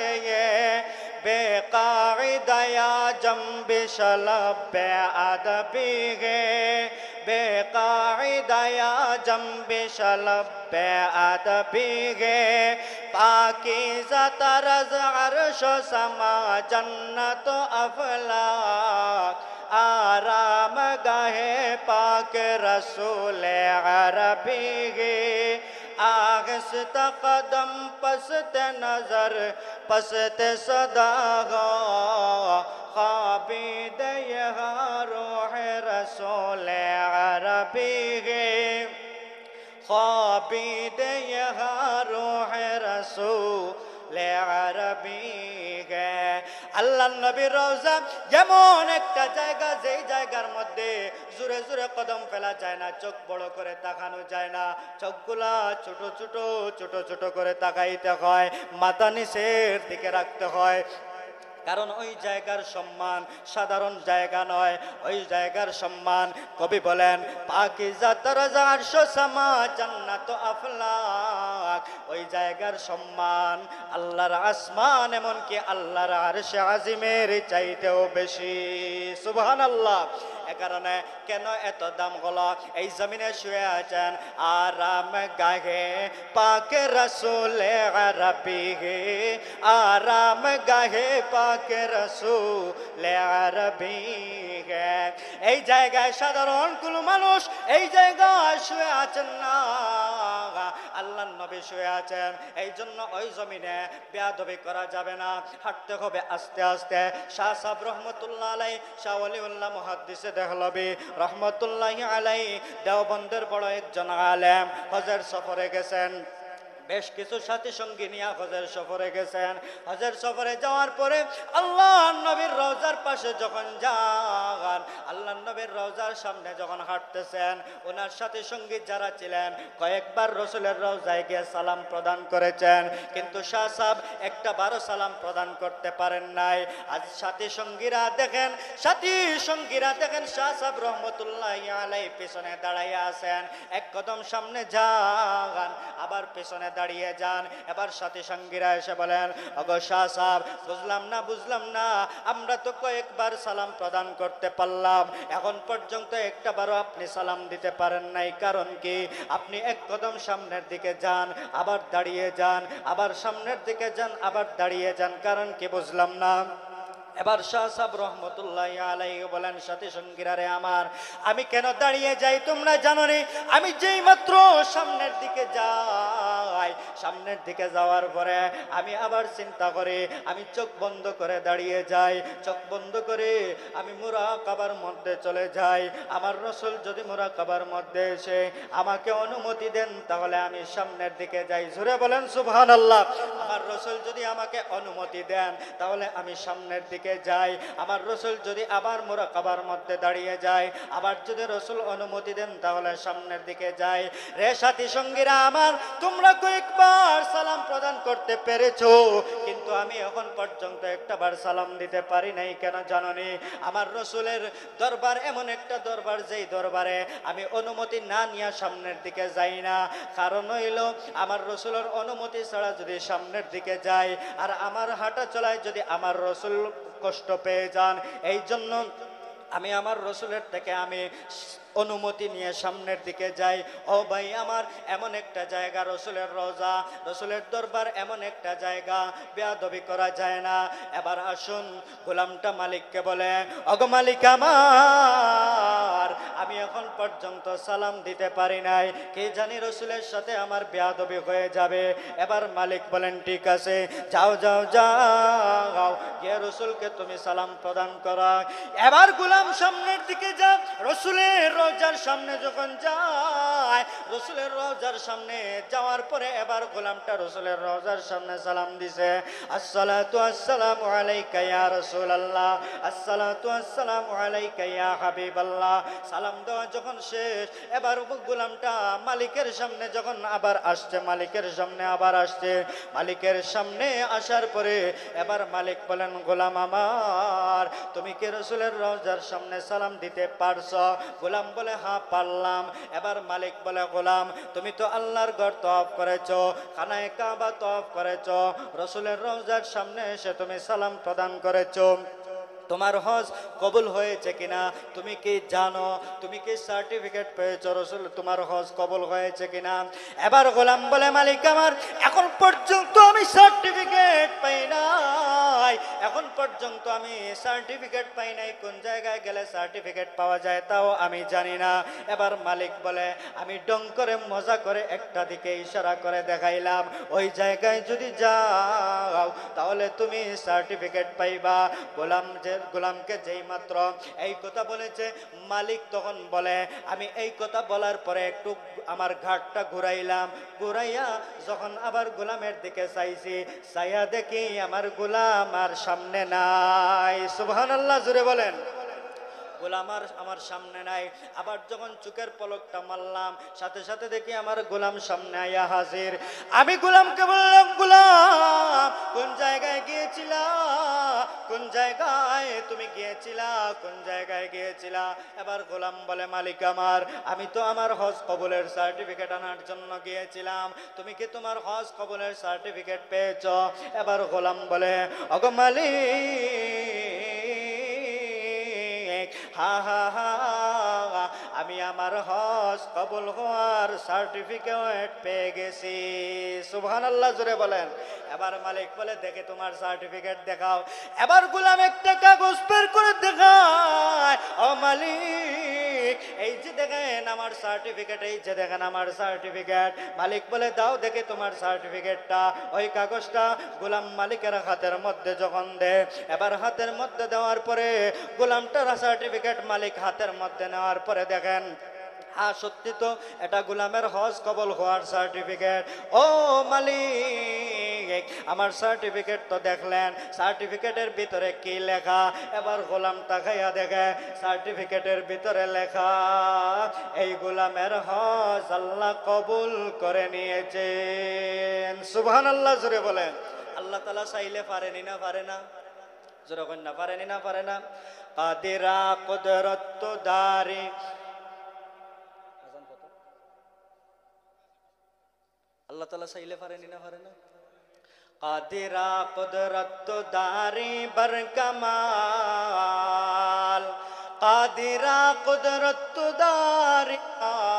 बेकायदा या जंबिश लब अदबी है, বেকায়দায়া জম্বে শলব্বে আদবিগে পাকিজা তারাজ আরশ সামা জন্নত আফলাক आराम गाहे पाक रसूल अरबी गे आगस्त कदम पस्त नजर पस्त सदा खाबिद यहाँ रूह रसूल अरबी गे खाबिद यहाँ रूह रसूल अरबी गे আল্লাহ নবীর রওজা যেমন একটা জায়গা, যেই জায়গার মধ্যে জোরে জোরে কদম ফেলা যায় না, চোখ বড় করে তাকানো যায় না, চোখগুলা ছোট ছোট ছোট ছোট করে তাকাইতে হয়, মাথা নিচের দিকে রাখতে হয়। কারণ ওই জায়গার সম্মান সাধারণ জায়গা নয়, ওই জায়গার সম্মান কবি বলেন পাকিজা তারাজা আরশ সামা জান্নাত আফলাক। ওই জায়গার সম্মান আল্লাহর আসমান এমনকি আল্লাহর আরশে আজিমের চাইতেও বেশি। সুবহানাল্লাহ। এ কারণে কেন এত দাম হলো? এই জমিনে শুয়ে আছেন আরাম গাহে পাকে রসুল আরবি গে আরাম গাহে পাকে রসুল আরবি গে। এই জায়গায় সাধারণ কোন মানুষ এই জায়গায় শুয়ে আছেন না, আল্লাহর নবী শুয়ে আছেন। এই জন্য ওই জমিনে বেয়াদবি করা যাবে না, হাঁটতে হবে আস্তে আস্তে। শাহ সাহেব রহমতুল্লাহ আলাই, শাহ ওয়ালিউল্লাহ মুহাদ্দিসে দেহলভী রহমতুল্লাহি আলাই দেওবন্দের বড় একজন আলেম হজের সফরে গেছেন। বেশ কিছু সাথী সঙ্গী নিয়ে হজের সফরে গেছেন। হজের সফরে যাওয়ার পরে আল্লাহর নবীর রওজার পাশে যখন যান, আল্লাহর নবীর রওজার সামনে যখন হাঁটতেছেন, ওনার সাথী সঙ্গী যারা ছিলেন কয়েকবার রসুলের রওজায় গিয়ে সালাম প্রদান করেছেন, কিন্তু শাহ সাহেব একটা বারো সালাম প্রদান করতে পারেন নাই। আজ সাথী সঙ্গীরা দেখেন শাহ সাহেব রহমতুল্লাহি আলাইহি পেছনে দাঁড়াইয়া আছেন, এক কদম সামনে যান আবার পেছনে দাঁড়িয়ে যান। এবার সাথী সঙ্গীরা এসে বলেন, ওগো শাহ সাহেব বুঝলাম না, আমরা তো কয়েকবার সালাম প্রদান করতে পারলাম, এখন পর্যন্ত একটা বারও আপনি সালাম দিতে পারেন নাই, কারণ কি? আপনি এক কদম সামনের দিকে যান আবার দাঁড়িয়ে যান, আবার সামনের দিকে যান আবার দাঁড়িয়ে যান, কারণ কি বুঝলাম না। এবার শাহ সাহেব রহমতুল্লাহি আলাইহি বলেন, সাথী সঙ্গীরা রে আমার, আমি কেন দাঁড়িয়ে যাই তোমরা জানো নি? আমি যেই মাত্র সামনের দিকে যাই, সামনের দিকে যাওয়ার পরে আমি আবার চিন্তা করি, আমি চোখ বন্ধ করে দাঁড়িয়ে যাই, চোখ বন্ধ করে আমি মুরাকাবার মধ্যে চলে যাই। আমার রসুল যদি মুরাকাবার মধ্যে এসে আমাকে অনুমতি দেন তাহলে আমি সামনের দিকে যাই। জোরে বলেন সুবহানাল্লাহ। আমার রসুল যদি আমাকে অনুমতি দেন তাহলে আমি সামনের দিকে যাই। আমার রসুল যদি আবার মুরাকাবার মধ্যে দাঁড়িয়ে যায়, আবার যদি রসুল অনুমতি দেন তাহলে সামনের দিকে যাই। রে সাথী সঙ্গীরা আমার, তোমরা কয়েকবার সালাম প্রদান করতে পেরেছো, কিন্তু আমি এখন পর্যন্ত একটা বার সালাম দিতে পারি নাই। কেন জানোনি? আমার রসুলের দরবার এমন একটা দরবার, যেই দরবারে আমি অনুমতি না নিয়ে সামনের দিকে যাই না। কারণ হইল আমার রসুলের অনুমতি ছাড়া যদি সামনের দিকে যাই আর আমার হাঁটা চলায় যদি আমার রসুল কষ্ট পেয়ে যান, এই জন্য আমি আমার রসুলের থেকে আমি অনুমতি নিয়ে সামনের দিকে যাই। ও ভাই আমার, এমন একটা জায়গা রসুলের রওজা, রসুলের দরবার এমন একটা জায়গা, বেয়াদবি করা যায় না। এবার আসুন, গোলামটা মালিককে বলে, ওগো মালিক আমার, আমি এখন পর্যন্ত সালাম দিতে পারি নাই, কে জানি রসুলের সাথে আমার বেয়াদবি হয়ে যাবে। এবার মালিক বলেন, ঠিক আছে, যাও যাও যাও, গিয়ে রসুলকে তুমি সালাম প্রদান করো। এবার গোলাম সামনের দিকে যা, রসুলের রওজার সামনে যখন যায়, রসুলের রওজার সামনে যাওয়ার পরে এবার গোলামটা রসুলের রওজার সামনে সালাম দিছে, আসসালাতু আসসালামু আলাইকা ইয়া রাসূলুল্লাহ, আসসালাতু আসসালামু আলাইকা ইয়া হাবিবাল্লাহ। সালাম দেওয়া যখন শেষ, এবার গোলামটা মালিকের সামনে যখন আবার আসছে, মালিকের সামনে আবার আসছে, মালিকের সামনে আসার পরে এবার মালিক বলেন, গোলাম আমার, তুমি কি রসুলের রওজার সামনে সালাম দিতে পারছো? গোলাম বলে, হ্যাঁ পারলাম। এবার মালিক বলে, গোলাম তুমি তো আল্লাহর ঘর তওয়াফ করেছো, খানায়ে কাবা তওয়াফ করেছো, রসুলের রওজার সামনে এসে তুমি সালাম প্রদান করেছো, তোমার হজ কবুল হয়েছে কিনা তুমি কি জানো? তুমি কি সার্টিফিকেট পেয়েছো রাসূল তোমার হজ কবুল হয়েছে কিনা? এবার গোলাম বলে মালিক আমার এখন পর্যন্ত আমি সার্টিফিকেট পাই নাই, এখন পর্যন্ত আমি সার্টিফিকেট পাই নাই, কোন জায়গায় গেলে সার্টিফিকেট পাওয়া যায় তাও আমি জানি না। এবার মালিক বলে আমি ডং করে মজা করে একটা দিকে ইশারা করে দেখাইলাম, ওই জায়গায় যদি যাও তাহলে তুমি সার্টিফিকেট পাইবা। গোলামকে যেই মাত্র এই কথা বলেছে মালিক তখন বলে আমি এই কথা বলার পরে একটু আমার ঘাটটা ঘুরাইলাম, ঘুরাইয়া যখন আবার গোলামের দিকে চাইছি চাইয়া দেখি আমার গোলাম আর সামনে নাই। সুবহানাল্লাহ, জোরে বলেন। গোলাম আমার সামনে নাই। আবার যখন চোখের পলকটা মারলাম সাথে সাথে দেখি আমার গোলাম সামনে আয়া হাজির। আমি গোলামকে বললাম গোলাম কোন জায়গায় গিয়েছিলা, কোন জায়গায় তুমি গিয়েছিলা, কোন জায়গায় গিয়েছিলা? এবার গোলাম বলে মালিক আমার আমি তো আমার হজ কবুলের সার্টিফিকেট আনার জন্য গিয়েছিলাম, তুমি কি তোমার হজ কবুলের সার্টিফিকেট পেয়েছো? এবার গোলাম বলে ওগো মালিক হা হা হা আমি আমার হজ কবুল হওয়ার সার্টিফিকেট পেয়ে গেছি। সুবহানাল্লাহ, জোরে বলেন। এবার মালিক বলে দেখে তোমার সার্টিফিকেট দেখাও। এবার গোলাম একটা কাগজ বের করে দেখায়, ও মালিক এই যে দেখেন আমার সার্টিফিকেট, এই যে দেখেন আমার সার্টিফিকেট। মালিক বলে দাও দেখে তোমার সার্টিফিকেটটা। ওই কাগজটা গোলাম মালিকের হাতের মধ্যে যখন দেয়, এবার হাতের মধ্যে দেওয়ার পরে গোলামটার সার্টিফিকেট মালিক হাতের মধ্যে নেওয়ার পরে দেখেন হ্যাঁ সত্যি তো এটা গোলামের হজ কবুল হওয়ার সার্টিফিকেট। ও মালিক আমার সার্টিফিকেট তো দেখলেন, সার্টিফিকেটের ভিতরে কি লেখা? এবার গোলাম তাকাইয়া দেখে সার্টিফিকেটের ভিতরে লেখা এই গোলামের হজ আল্লাহ কবুল করে নিয়েছেন। সুবহানাল্লাহ, জোরে বলেন। আল্লাহ তাআলা চাইলে পারেনি না পারে না? জোরে কন না, পারেনি না পারে না? কাদিরা কুদরত দারি আল্লাহ তাআলা চাইলে পারেনি না পারে না? কাদিরা কুদরত দারি বরকমাল, কাদিরা কুদরত দারি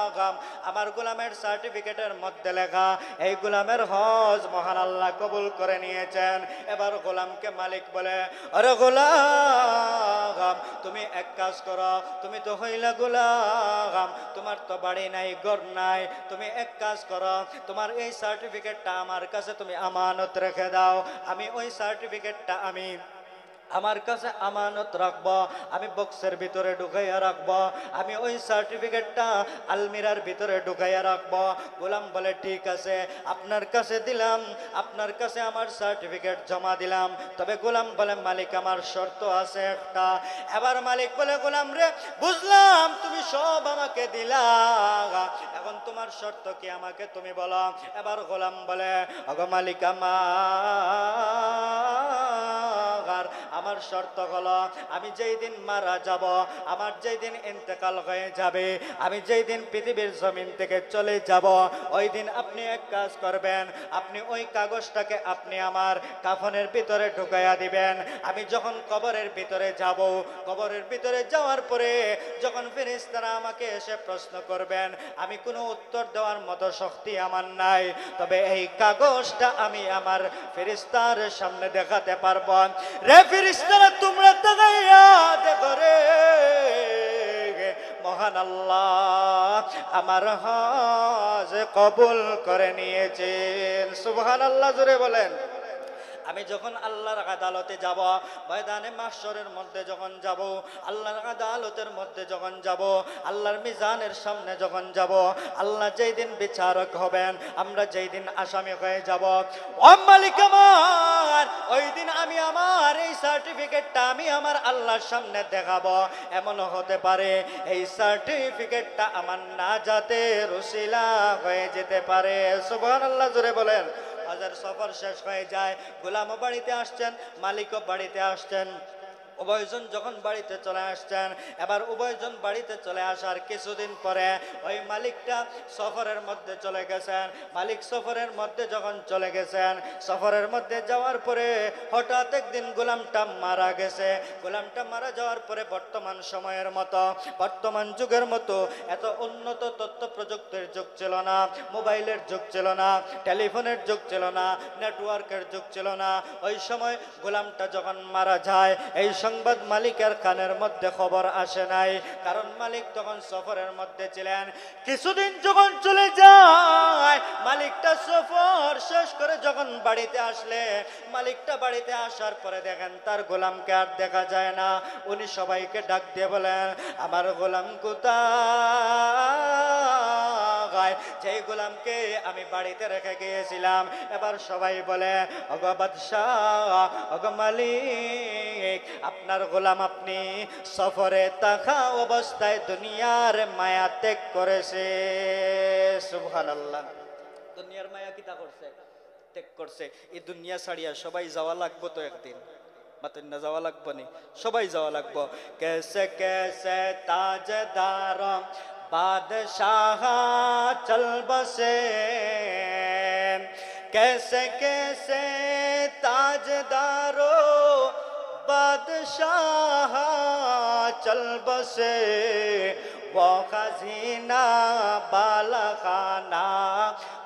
আগাম। আমার গোলামের সার্টিফিকেটের মধ্যে লেখা এই গোলামের হজ মহান আল্লাহ কবুল করে নিয়েছেন। এবার গোলামকে মালিক বলে আরে গোলাম তুমি এক কাজ করো, তুমি তো হইলা গোলাম, তোমার তো বাড়ি নাই ঘর নাই, তুমি এক কাজ করো তোমার এই সার্টিফিকেটটা আমার কাছে তুমি আমানত রেখে দাও। আমি ওই সার্টিফিকেটটা আমি আমার কাছে আমানত রাখবো, আমি বক্সের ভিতরে ঢুকাইয়া রাখবো, আমি ওই সার্টিফিকেটটা আলমিরার ভিতরে ঢুকাইয়া রাখবো। গোলাম বলে ঠিক আছে আপনার কাছে দিলাম, আপনার কাছে আমার সার্টিফিকেট জমা দিলাম। তবে গোলাম বলে মালিক আমার শর্ত আছে একটা। এবার মালিক বলে গোলাম রে বুঝলাম তুমি সব আমাকে দিলা, এখন তোমার শর্ত কি আমাকে তুমি বলো। এবার গোলাম বলে ওগো মালিক আমার শর্ত হলো আমি যেই দিন মারা যাব, আমার যেই দিন ইন্তেকাল হয়ে যাবে, আমি যেই দিন পৃথিবীর জমিন থেকে চলে যাব, ওই দিন আপনি এক কাজ করবেন, আপনি ওই কাগজটাকে আপনি আমার কাফনের ভিতরে ঢুকাইয়া দিবেন। আমি যখন কবরের ভিতরে যাব, কবরের ভিতরে যাওয়ার পরে যখন ফেরেশতারা আমাকে এসে প্রশ্ন করবেন, আমি কোনো উত্তর দেওয়ার মতো শক্তি আমার নাই, তবে এই কাগজটা আমি আমার ফেরেশতার সামনে দেখাতে পারবো। রে ফেরেশতারা তোমরা তাকাইয়া দেখো রে মহান আল্লাহ আমার হজ কবুল করে নিয়েছেন। সুবহানাল্লাহ, জোরে বলেন। আমি যখন আল্লাহর আদালতে যাব, ময়দানে মাহশরের মধ্যে যখন যাব, আল্লাহর আদালতের মধ্যে যখন যাব, আল্লাহর মিজানের সামনে যখন যাব, আল্লাহ যেই দিন বিচারক হবেন, আমরা যেই দিন আসামি হয়ে যাব, ও মালিক আমার ওই দিন আমি আমার এই সার্টিফিকেটটা আমি আমার আল্লাহর সামনে দেখাবো। এমন হতে পারে এই সার্টিফিকেটটা আমার নাজাতের উসিলা হয়ে যেতে পারে। সুবহানাল্লাহ, জোরে বলেন। হজের সফর শেষ হয়ে যায়, গোলামও বাড়িতে আসছেন, মালিকও বাড়িতে আসছেন। উভয়জন যখন বাড়িতে চলে আসছেন, এবার উভয়জন বাড়িতে চলে আসার কিছুদিন পরে ওই মালিকটা সফরের মধ্যে চলে গেছেন। মালিক সফরের মধ্যে যখন চলে গেছেন, সফরের মধ্যে যাওয়ার পরে হঠাৎ একদিন গোলামটা মারা গেছে। গোলামটা মারা যাওয়ার পরে বর্তমান সময়ের মতো, বর্তমান যুগের মতো এত উন্নত তথ্য প্রযুক্তির যুগ ছিল না, মোবাইলের যুগ ছিল না, টেলিফোনের যুগ ছিল না, নেটওয়ার্কের যুগ ছিল না। ওই সময় গোলামটা যখন মারা যায়, এই সংবাদ মালিকের কানের মধ্যে খবর আসে নাই, কারণ মালিক তখন সফরের মধ্যে ছিলেন। কিছুদিন যখন চলে যায়, মালিকটা সফর শেষ করে যখন বাড়িতে আসলে, মালিকটা বাড়িতে আসার পরে দেখেন তার গোলামকে আর দেখা যায় না। উনি সবাইকে ডাক দিয়ে বলেন, আমার গোলাম কোথায়, যেই গোলামকে আমি বাড়িতে রেখে গিয়েছিলাম। এবার সবাই বলে, ওগো বাদশাহ, ওগো মালিক, আপনার গোলাম আপনি সফরে থাকা অবস্থায় দুনিয়ার মায়া ত্যাগ করেছে। সুবহানাল্লাহ। দুনিয়ার মায়া কিতা করছে? ত্যাগ করছে। এই দুনিয়া ছাড়িয়া সবাই যাওয়া লাগবো তো একদিন, মাতেন না যাওয়া লাগবো নি, সবাই যাওয়া লাগবো। কেসে কেসে তাজদার বাদশাহ চল বসে, कैसे कैसे ताजदारो बादशाह चल बसे, वो खजीना बाला खाना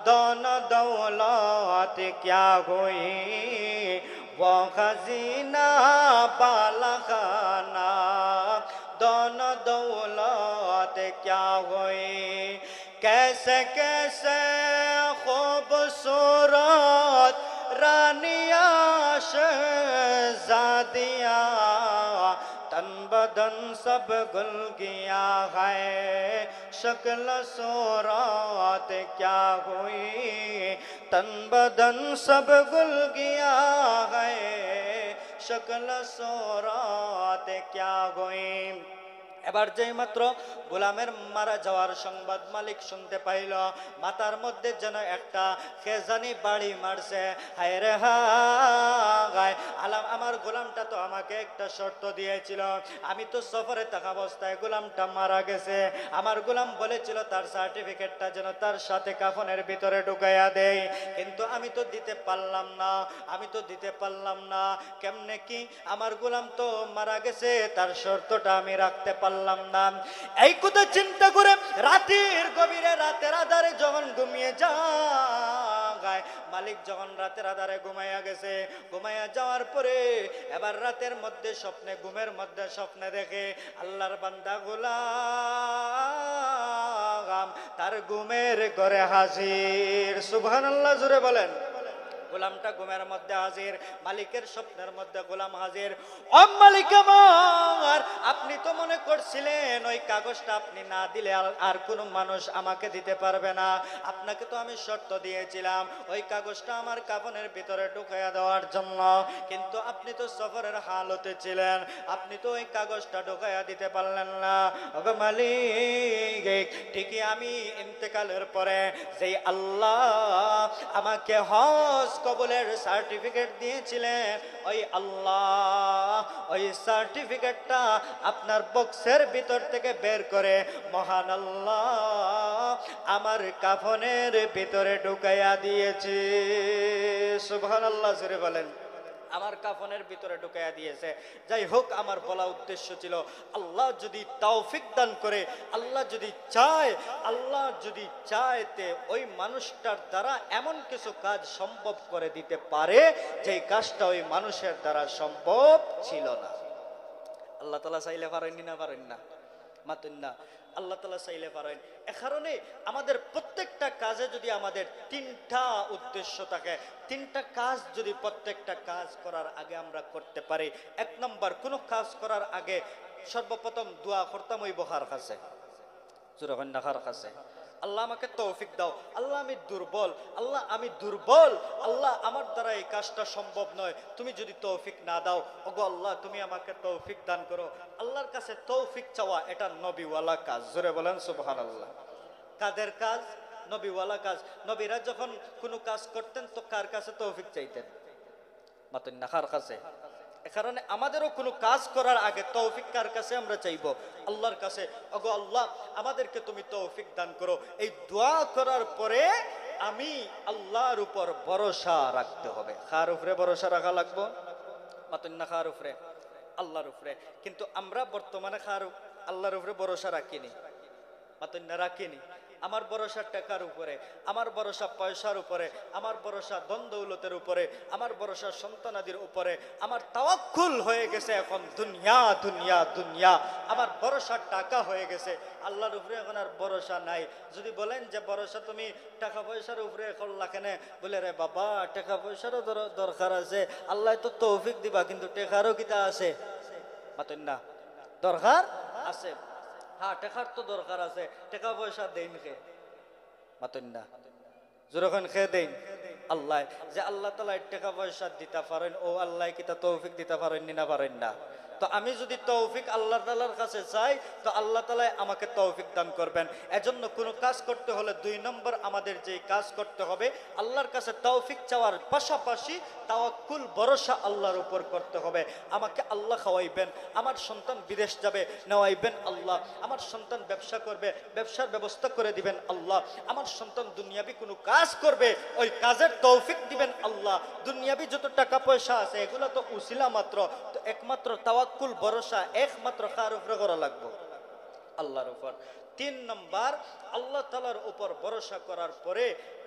दोनों दौलत क्या हुई, वो खजीना बाला खाना दोनों दौलत क्या हुई, कैसे कैसे खूबसूरत रानिया शहजादिया, तन बदन सब गुल गया है, शक्ल सूरत क्या हुई, तन बदन सब गुल गया है, शक्ल सूरत क्या हुई। এবার যেই মাত্র গোলামের মারা যাওয়ার সংবাদ মালিক শুনতে পাইল, মাথার মধ্যে যেন একটা খেজানি বাড়ি মারছে। হায় রে হায়, আলাম আমার গোলামটা তো আমাকে একটা শর্ত দিয়েছিল, আমি তো সফরে থাকা অবস্থায় গোলামটা মারা গেছে, আমার গোলাম বলেছিল তার সার্টিফিকেটটা যেন তার সাথে কাফনের ভিতরে ঢুকাইয়া দেয়, কিন্তু আমি তো দিতে পারলাম না, আমি তো দিতে পারলাম না। কেমনে কি, আমার গোলাম তো মারা গেছে, তার শর্তটা আমি রাখতে পারলাম না। এই কথা চিন্তা করে রাতের গভীরে, রাতের আধারে যখন ঘুমিয়ে যায়, মালিক যখন রাতের আধারে ঘুমাইয়া গেছে, ঘুমাইয়া যাওয়ার পরে এবার রাতের মধ্যে স্বপ্নে, ঘুমের মধ্যে স্বপ্নে দেখে আল্লাহর বান্দা গোলাম তার ঘুমের ঘরে হাজির। সুবহানাল্লাহ, জোরে বলেন। গোলামটা ঘুমের মধ্যে হাজির, মালিকের স্বপ্নের মধ্যে গোলাম হাজির। ও মালিক আমার, আপনি তো মনে করছিলেন ওই কাগজটা আপনি না দিলে আর কোনো মানুষ আমাকে দিতে পারবে না, আপনাকে তো আমি শর্ত দিয়েছিলাম ওই কাগজটা আমার কাফনের ভিতরে ঢুকাইয়া দেওয়ার জন্য, কিন্তু আপনি তো সফরের হালতে ছিলেন, আপনি তো ওই কাগজটা ঢুকাইয়া দিতে পারলেন না। ওগো মালিক, ঠিকই আমি ইন্তেকালের পরে যেই আল্লাহ আমাকে হজ কবুলের সার্টিফিকেট দিয়েছিলেন, ওই আল্লাহ ওই সার্টিফিকেটটা আপনার বক্সের ভিতর থেকে বের করে মহান আল্লাহ আমার কাফনের ভিতরে ঢুকাইয়া দিয়েছে। সুবহানাল্লাহ, জোরে বলেন। আমার কাফনের ভিতরে ঢুকাইয়া দিয়েছে। যাই হোক, আমার বলা উদ্দেশ্য ছিল, আল্লাহ যদি তৌফিক দান করে, আল্লাহ যদি চায়, আল্লাহ যদি চায় তে ওই মানুষটার দ্বারা এমন কিছু কাজ সম্ভব করে দিতে পারে যেই কাজটা ওই মানুষের দ্বারা সম্ভব ছিল না। আল্লাহ তাআলা চাইলে পারেননি না? পারেন না? মাতুন না। আল্লাহ তাআলা চাইলে পারেন। এ কারণে আমাদের প্রত্যেকটা কাজে যদি আমাদের তিনটা উদ্দেশ্য থাকে, তিনটা কাজ যদি প্রত্যেকটা কাজ করার আগে আমরা করতে পারি। এক নম্বর, কোনো কাজ করার আগে সর্বপ্রথম দোয়া করতাম ওই বহার কাছে, জোরার কাছে, আল্লাহ আমাকে তৌফিক দাও, আল্লাহ আমি দুর্বল, আল্লাহ আমি দুর্বল, আল্লাহ আমার দ্বারা এই কাজটা সম্ভব নয়, তুমি যদি তৌফিক না দাও, ওগো আল্লাহ তুমি আমাকে তৌফিক দান করো। আল্লাহর কাছে তৌফিক চাওয়া এটা নবীওয়ালা কাজ। জোরে বলেন সুবহানাল্লাহ। কাদের কাজ? নবীওয়ালা কাজ। নবীরা যখন কোনো কাজ করতেন তো কার কাছে তৌফিক চাইতেন? মাতুন না, কার কাছে? এ কারণে আমাদেরও কোনো কাজ করার আগে তৌফিক কার কাছে আমরা চাইবো? আল্লাহর কাছে। ওগো আল্লাহ, আমাদেরকে তুমি তৌফিক দান করো। এই দোয়া করার পরে আমি আল্লাহর উপর ভরসা রাখতে হবে। কার উপরে ভরসা রাখা লাগবো? মাতুন না, কার উপরে? আল্লাহর উপরে। কিন্তু আমরা বর্তমানে আল্লাহর উপরে ভরসা রাখিনি, মাতুন না, রাখিনি। আমার ভরসা টাকার উপরে, আমার ভরসা পয়সার উপরে, আমার ভরসা ধন দৌলতের উপরে, আমার ভরসা সন্তানাদির উপরে। আমার তাওয়াক্কুল হয়ে গেছে এখন দুনিয়া দুনিয়া দুনিয়া। আমার ভরসা টাকা হয়ে গেছে, আল্লাহর উপরে এখন আর ভরসা নাই। যদি বলেন যে ভরসা তুমি টাকা পয়সার উপরে করলা কেন, বলে রে বাবা, টাকা পয়সারও দরকার আছে, আল্লাহ তো তৌফিক দিবা, কিন্তু টাকারও কিতা আছে, মাতুন না, দরকার আছে। হ্যাঁ, টাকার তো দরকার আছে, টাকা পয়সা দেন খে, মাতুন না, যখন খেয়ে দেন আল্লাহ। যে আল্লাহ তাআলা টাকা পয়সা দিতে পারেন, ও আল্লাহ কি তা তৌফিক দিতে পারেন না পারেন না? তো আমি যদি তৌফিক আল্লাহ তাআলার কাছে চাই, তো আল্লাহ তাআলা আমাকে তৌফিক দান করবেন। এজন্য কোনো কাজ করতে হলে 2 নম্বর আমাদের যে কাজ করতে হবে, আল্লাহর কাছে তৌফিক চাওয়ার পাশাপাশি তাওয়াক্কুল, ভরসা আল্লাহর উপর করতে হবে। আমাকে আল্লাহ খাওয়াইবেন, আমার সন্তান বিদেশ যাবে, নেওয়াইবেন আল্লাহ। আমার সন্তান ব্যবসা করবে, ব্যবসার ব্যবস্থা করে দিবেন আল্লাহ। আমার সন্তান দুনিয়াবি কোনো কাজ করবে, ওই কাজের তৌফিক দিবেন আল্লাহ। দুনিয়াবি যত টাকা পয়সা আছে এগুলো তো উসিলা মাত্র। তো একমাত্র তাওয়াক্কুল, ভরসা একমাত্র কার উপরে করা লাগবে? আল্লাহর উপর। 3 নম্বর, আল্লাহ তাআলার উপর ভরসা করার পরে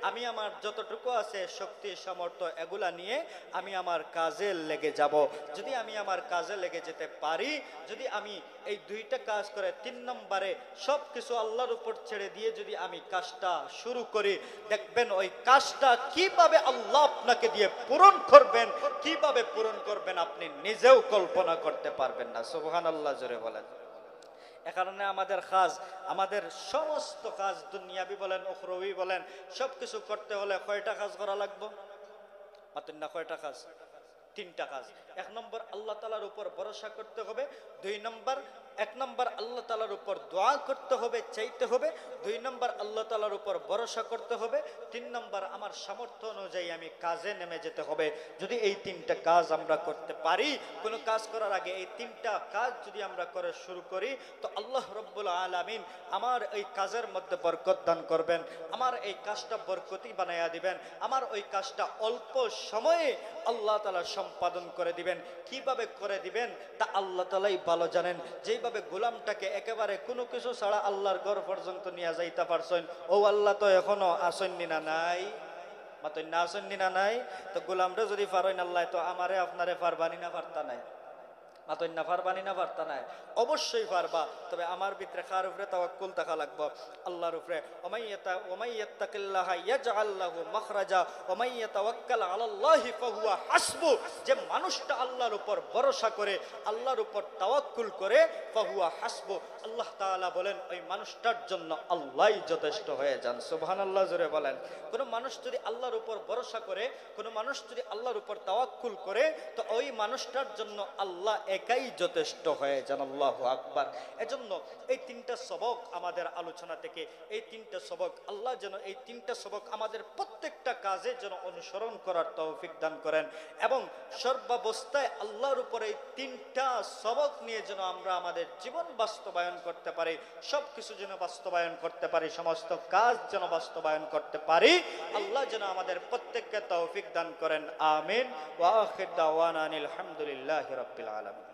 আমি আমার যতটুকু আছে শক্তি সামর্থ্য এগুলা নিয়ে আমি আমার কাজে লেগে যাব। যদি আমি আমার কাজে লেগে যেতে পারি, যদি আমি এই 2টা কাজ করে 3 নম্বরে সব কিছু আল্লাহর উপর ছেড়ে দিয়ে যদি আমি কাজটা শুরু করি, দেখবেন ওই কাজটা কিভাবে আল্লাহ আপনাকে দিয়ে পূরণ করবেন, কিভাবে পূরণ করবেন আপনি নিজেও কল্পনা করতে পারবেন না। সুবহানাল্লাহ, জোরে বলেন। এ কারণে আমাদের কাজ, আমাদের সমস্ত কাজ, দুনিয়াবি বলেন উখরবি বলেন, সব কিছু করতে হলে কয়টা কাজ করা লাগবে? মাত্র না, কয়টা কাজ? 3টা কাজ। 1 নম্বর আল্লাহ তাআলার উপর ভরসা করতে হবে। 2 নম্বর, 1 নম্বর আল্লাহ তাআলার উপর দোয়া করতে হবে, চাইতে হবে। 2 নম্বর আল্লাহ তাআলার উপর ভরসা করতে হবে। 3 নম্বর আমার সামর্থ্য অনুযায়ী আমি কাজে নেমে যেতে হবে। যদি এই 3টা কাজ আমরা করতে পারি, কোনো কাজ করার আগে এই 3টা কাজ যদি আমরা করে শুরু করি, তো আল্লাহ রব্বুল আলামিন আমার এই কাজের মধ্যে বরকত দান করবেন। আমার এই কাজটা বরকতি বানাইয়া দিবেন। আমার ওই কাজটা অল্প সময়ে আল্লাহ তাআলা সম্পাদন করে দিবেন। কিভাবে করে দিবেন তা আল্লাহ তাআলাই ভালো জানেন। যেইভাবে গোলামটাকে একেবারে কোনো কিছু ছাড়া আল্লাহর ঘর পর্যন্ত নিয়ে যাইতে পারছেন, ও আল্লাহ তো এখনো আসেননি না নাই, মাত্র না আসেননি না নাই। তো গোলামটা যদি পারেন আল্লাহ, তো আমারে আপনারে পারবানি না পারতা নাই, মাত্র না পারবানি না পারতা নাই, অবশ্যই পারবা। তবে আমার ভিতরে কার উপরে তাওয়াক্কুল থাকা লাগবে? আল্লাহর উপরে। ওমাইয়াত্তাকিল্লাহা ইয়াজআল লাহু মাখরাজা ওমাইয়াতাওয়াক্কাল আলাল্লাহি ফাহুয়া হাসবু। যে মানুষটা আল্লাহর উপর ভরসা করে, আল্লাহর উপর তাওয়াক্কুল করে, ফাহুয়া হাসবু, আল্লাহ তাআলা বলেন ওই মানুষটার জন্য আল্লাহই যথেষ্ট হয়ে যান। সুবহানাল্লাহ, জোরে বলেন। কোন মানুষ যদি আল্লাহর উপর ভরসা করে, কোন মানুষ যদি আল্লাহর উপর তাওয়াক্কুল করে, তো ওই মানুষটার জন্য আল্লাহ একাই যথেষ্ট হয়ে যান। আল্লাহু আকবার। এজন্য এই 3টা সবক আমাদের আলোচনা থেকে, এই 3টা সবক আল্লাহ যেন এই 3টা সবক আমাদের প্রত্যেকটা কাজে যেন অনুসরণ করার তৌফিক দান করেন, এবং সর্বাবস্থায় আল্লাহর উপর এই 3টা সবক নিয়ে যেন আমরা আমাদের জীবন বাস্তবায়ন করতে পারি, সবকিছু যেন বাস্তবায়ন করতে পারি, সমস্ত কাজ যেন বাস্তবায়ন করতে পারি। আল্লাহ যেন আমাদের প্রত্যেককে তৌফিক দান করেন। আমিন। ওয়া আখির দাওয়ানা আনিল হামদুলিল্লাহি রাব্বিল আলামিন।